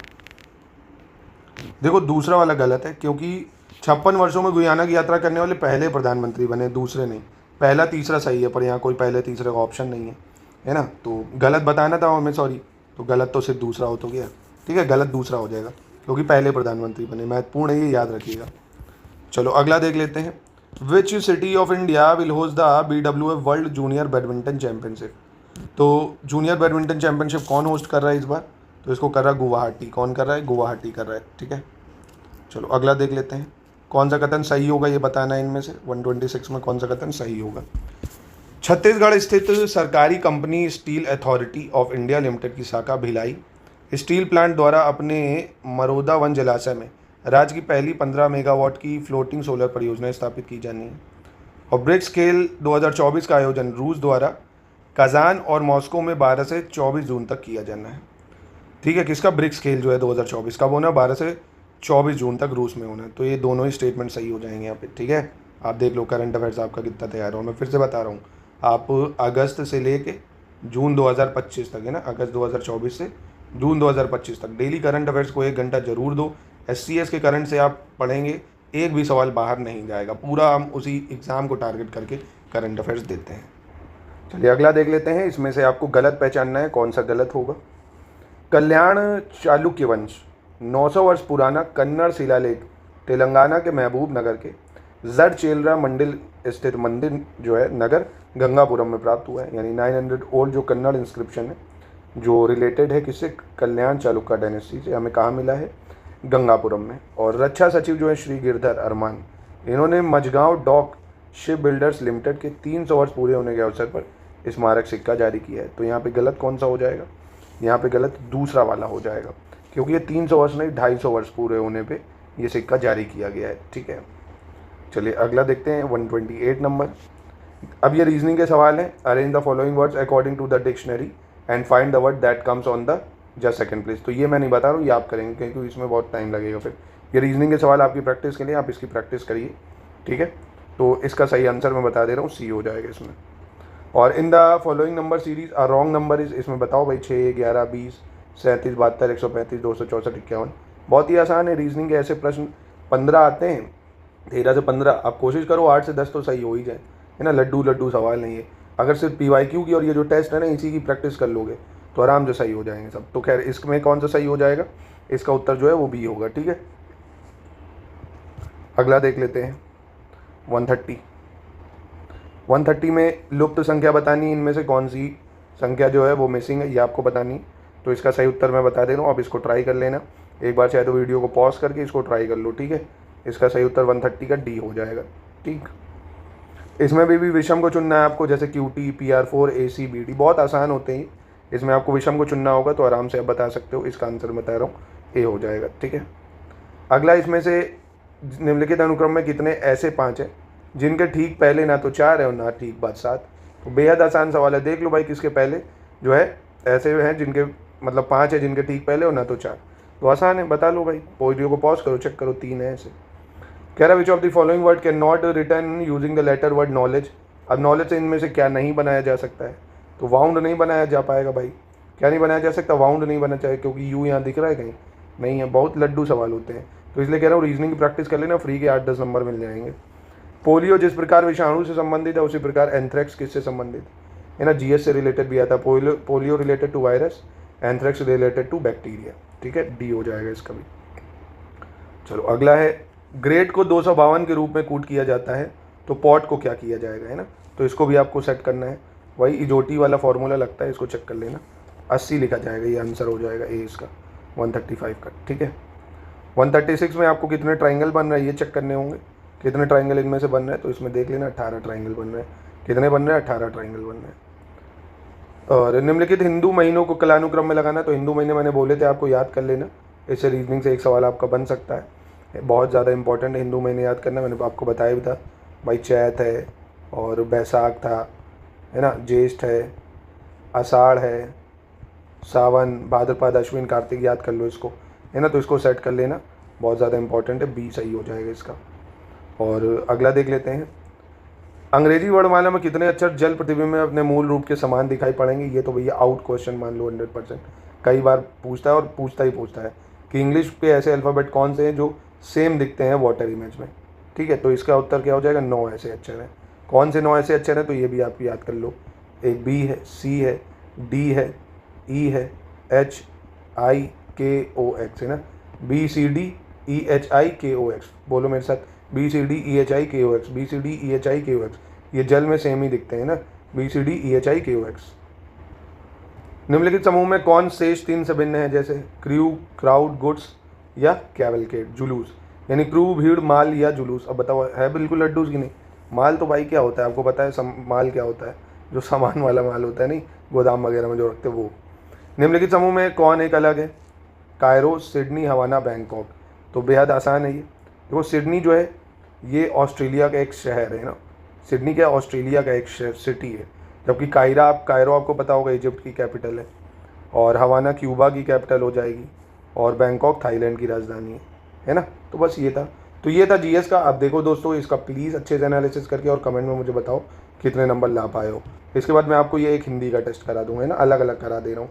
देखो दूसरा वाला गलत है, क्योंकि 56 वर्षों में गुयाना की यात्रा करने वाले पहले प्रधानमंत्री बने, दूसरे नहीं। पहला तीसरा सही है, पर यहाँ कोई पहले तीसरे का ऑप्शन नहीं है ना। तो गलत बताना था हमें, सॉरी। तो गलत तो सिर्फ दूसरा हो तो गया। ठीक है, गलत दूसरा हो जाएगा, क्योंकि पहले प्रधानमंत्री बने। महत्वपूर्ण है, ये याद रखिएगा। चलो अगला देख लेते हैं। Which city of India will host the BWF world junior badminton championship? तो जूनियर बैडमिंटन चैंपियनशिप कौन होस्ट कर रहा है इस बार? तो इसको कर रहा है गुवाहाटी। कौन कर रहा है? गुवाहाटी कर रहा है। ठीक है, चलो अगला देख लेते हैं। कौन सा कथन सही होगा ये बताना है इनमें से। 126 में कौन सा कथन सही होगा? छत्तीसगढ़ स्थित सरकारी company steel authority of India limited की शाखा भिलाई स्टील प्लांट द्वारा अपने मरोदा वन जलाशय में राज्य की पहली 15 मेगावाट की फ्लोटिंग सोलर परियोजना स्थापित की जानी है। और ब्रिक्स खेल 2024 का आयोजन रूस द्वारा कजान और मॉस्को में 12 से 24 जून तक किया जाना है। ठीक है, किसका? ब्रिक्स खेल जो है 2024 का, वो ना 12 से 24 जून तक रूस में होना है। तो ये दोनों ही स्टेटमेंट सही हो जाएंगे यहाँ पे। ठीक है, आप देख लो करंट अफेयर्स आपका कितना तैयार हो। मैं फिर से बता रहा हूँ, आप अगस्त से लेके जून 2025 तक है ना, अगस्त 2024 से जून 2025 तक डेली करंट अफेयर्स को 1 घंटा जरूर दो। SCS के करंट से आप पढ़ेंगे, एक भी सवाल बाहर नहीं जाएगा। पूरा हम उसी एग्ज़ाम को टारगेट करके करंट अफेयर्स देते हैं। चलिए अगला देख लेते हैं। इसमें से आपको गलत पहचानना है, कौन सा गलत होगा। कल्याण चालुक्य वंश 900 वर्ष पुराना कन्नड़ शिलालेख तेलंगाना के महबूब नगर के जड़चेलरा मंदिर स्थित मंदिर जो है नगर गंगापुरम में प्राप्त हुआ है। यानी 900 ओल्ड जो कन्नड़ इंस्क्रिप्शन है, जो रिलेटेड है किससे? कल्याण चालुक्य डायनेस्टी से। हमें कहाँ मिला है? गंगापुरम में। और रक्षा सचिव जो है श्री गिरधर अरमान, इन्होंने Mazagon dock shipbuilders limited के 300 वर्ष पूरे होने के अवसर पर स्मारक सिक्का जारी किया है। तो यहाँ पे गलत कौन सा हो जाएगा? यहाँ पे गलत दूसरा वाला हो जाएगा, क्योंकि ये 300 वर्ष नहीं 250 वर्ष पूरे होने पे ये सिक्का जारी किया गया है। ठीक है, चलिए अगला देखते हैं 128 नंबर। अब ये रीजनिंग के सवाल हैं। Arrange the following words according to the dictionary and find the word that comes on the just second place. तो ये मैं नहीं बता रहा हूँ, ये आप करेंगे, क्योंकि इसमें बहुत टाइम लगेगा। फिर ये रीजनिंग के सवाल आपकी प्रैक्टिस के लिए, आप इसकी प्रैक्टिस करिए। ठीक है, तो इसका सही आंसर मैं बता दे रहा हूँ, सी हो जाएगा इसमें। और in the following number series a wrong number is, इसमें बताओ भाई 6, 11, 20, 37, 72, 135, 264, 51। बहुत ही आसान है। रीजनिंग के ऐसे प्रश्न 15 आते हैं, 13 से 15। आप कोशिश करो 8 से 10 तो सही हो ही जाए, है ना। लड्डू सवाल नहीं है। अगर सिर्फ PYQ की और ये जो टेस्ट है ना, इसी की प्रैक्टिस कर लोगे तो आराम से सही हो जाएंगे सब। तो खैर इसमें कौन सा सही हो जाएगा, इसका उत्तर जो है वो बी होगा। ठीक है, अगला देख लेते हैं 130। 130 में लुप्त संख्या बतानी है, इनमें से कौन सी संख्या जो है वो मिसिंग है ये आपको बतानी। तो इसका सही उत्तर मैं बता दे रहा हूँ, अब इसको ट्राई कर लेना। एक बार चाहे तो वीडियो को पॉज करके इसको ट्राई कर लो। ठीक है, इसका सही उत्तर 130 का डी हो जाएगा। ठीक, इसमें भी विषम को चुनना है आपको, जैसे QT, PR4, AC, BD बहुत आसान होते हैं। इसमें आपको विषम को चुनना होगा तो आराम से आप बता सकते हो। इसका आंसर बता रहा हूँ, ए हो जाएगा। ठीक है, अगला इसमें से निम्नलिखित अनुक्रम में कितने ऐसे 5 हैं जिनके ठीक पहले ना तो 4 है और ना ठीक बाद 7। तो बेहद आसान सवाल है, देख लो भाई किसके पहले जो है ऐसे हैं जिनके मतलब 5 है जिनके ठीक पहले और ना तो 4। तो आसान है, बता लो भाई, वीडियो को पॉज करो, चेक करो, 3 है ऐसे। कह रहा which of the following word can not written using the letter word knowledge. अब नॉलेज से इनमें से क्या नहीं बनाया जा सकता है, तो वाउंड नहीं बनाया जा पाएगा भाई। क्या नहीं बनाया जा सकता, वाउंड नहीं बना चाहिए, क्योंकि यू यहाँ दिख रहा है कहीं नहीं है। बहुत लड्डू सवाल होते हैं, तो इसलिए कह रहा हूँ रीजनिंग की प्रैक्टिस कर लेना, फ्री के 8-10 नंबर मिल जाएंगे। पोलियो जिस प्रकार विषाणु से संबंधित है उसी प्रकार एंथ्रेक्स किससे संबंधित है ना, GS से रिलेटेड भी आता है। Polio related to virus, anthrax related to bacteria. ठीक है, डी हो जाएगा इसका भी। चलो अगला है, ग्रेट को 252 के रूप में कूट किया जाता है तो पॉट को क्या किया जाएगा, है ना। तो इसको भी आपको सेट करना है, वही इजोटी वाला फॉर्मूला लगता है, इसको चेक कर लेना। 80 लिखा जाएगा, ये आंसर हो जाएगा ए इसका 135 का। ठीक है, 136 में आपको कितने ट्राइंगल बन रहे हैं ये चेक करने होंगे, कितने ट्राइंगल इनमें से बन रहे हैं। तो इसमें देख लेना 18 ट्राइंगल बन रहे हैं। कितने बन रहे हैं, 18 ट्राइंगल बन रहे हैं। और निम्नलिखित हिंदू महीनों को कालानुक्रम में लगाना, तो हिंदू महीने मैंने बोले थे आपको याद कर लेना, इससे रीजनिंग से एक सवाल आपका बन सकता है। बहुत ज़्यादा इंपॉर्टेंट है हिंदू महीने याद करना, मैंने आपको बताया भी था भाई। चैत है और बैसाख था, है ना, ज्येष्ठ है, आषाढ़ है, सावन, भाद्रपद, अश्विन, कार्तिक, याद कर लो इसको, है ना। तो इसको सेट कर लेना, बहुत ज़्यादा इंपॉर्टेंट है, बी सही हो जाएगा इसका। और अगला देख लेते हैं, अंग्रेजी वर्णमाला में कितने अक्षर जल प्रतिबिंब में अपने मूल रूप के समान दिखाई पड़ेंगे। ये तो भैया आउट क्वेश्चन मान लो 100%, कई बार पूछता है और पूछता है कि इंग्लिश पे ऐसे अल्फ़ाबेट कौन से हैं जो सेम दिखते हैं वाटर इमेज में। ठीक है, तो इसका उत्तर क्या हो जाएगा, 9 ऐसे अक्षर हैं। कौन से 9 ऐसे अक्षर हैं, तो ये भी आप याद कर लो। एक बी है, सी है, डी है, ई है, HIKOX, है ना, BCDEHIKOX। बोलो मेरे साथ, BCDEHIKOX, BCDEHIKOX। ये जल में सेम ही दिखते हैं ना, BCDEHIKOX। निम्नलिखित समूह में कौन शेष 3 से भिन्न है, जैसे क्रू, क्राउड, गुड्स या कैवलकेड, जुलूस। यानी क्रू भीड़, माल या जुलूस। अब बताओ, है बिल्कुल लड्डूस की नहीं। माल तो भाई क्या होता है आपको पता है, माल क्या होता है, जो सामान वाला माल होता है, नहीं गोदाम वगैरह में जो रखते हैं वो। निम्नलिखित समूह में कौन एक अलग है, कायरो, सिडनी, हवाना, बैंकॉक। तो बेहद आसान है ये। देखो सिडनी जो है ये ऑस्ट्रेलिया का एक शहर है ना, सिडनी क्या ऑस्ट्रेलिया का एक सिटी है। जबकि कायरो आपको पता होगा इजिप्ट की कैपिटल है, और हवाना क्यूबा की कैपिटल हो जाएगी, और बैंकॉक थाईलैंड की राजधानी है ना। तो बस ये था, तो ये था GS का। अब देखो दोस्तों, इसका प्लीज़ अच्छे से एनालिसिस करके और कमेंट में मुझे बताओ कितने नंबर ला पाए हो। इसके बाद मैं आपको ये एक हिंदी का टेस्ट करा दूंगा, है ना, अलग अलग करा दे रहा हूँ।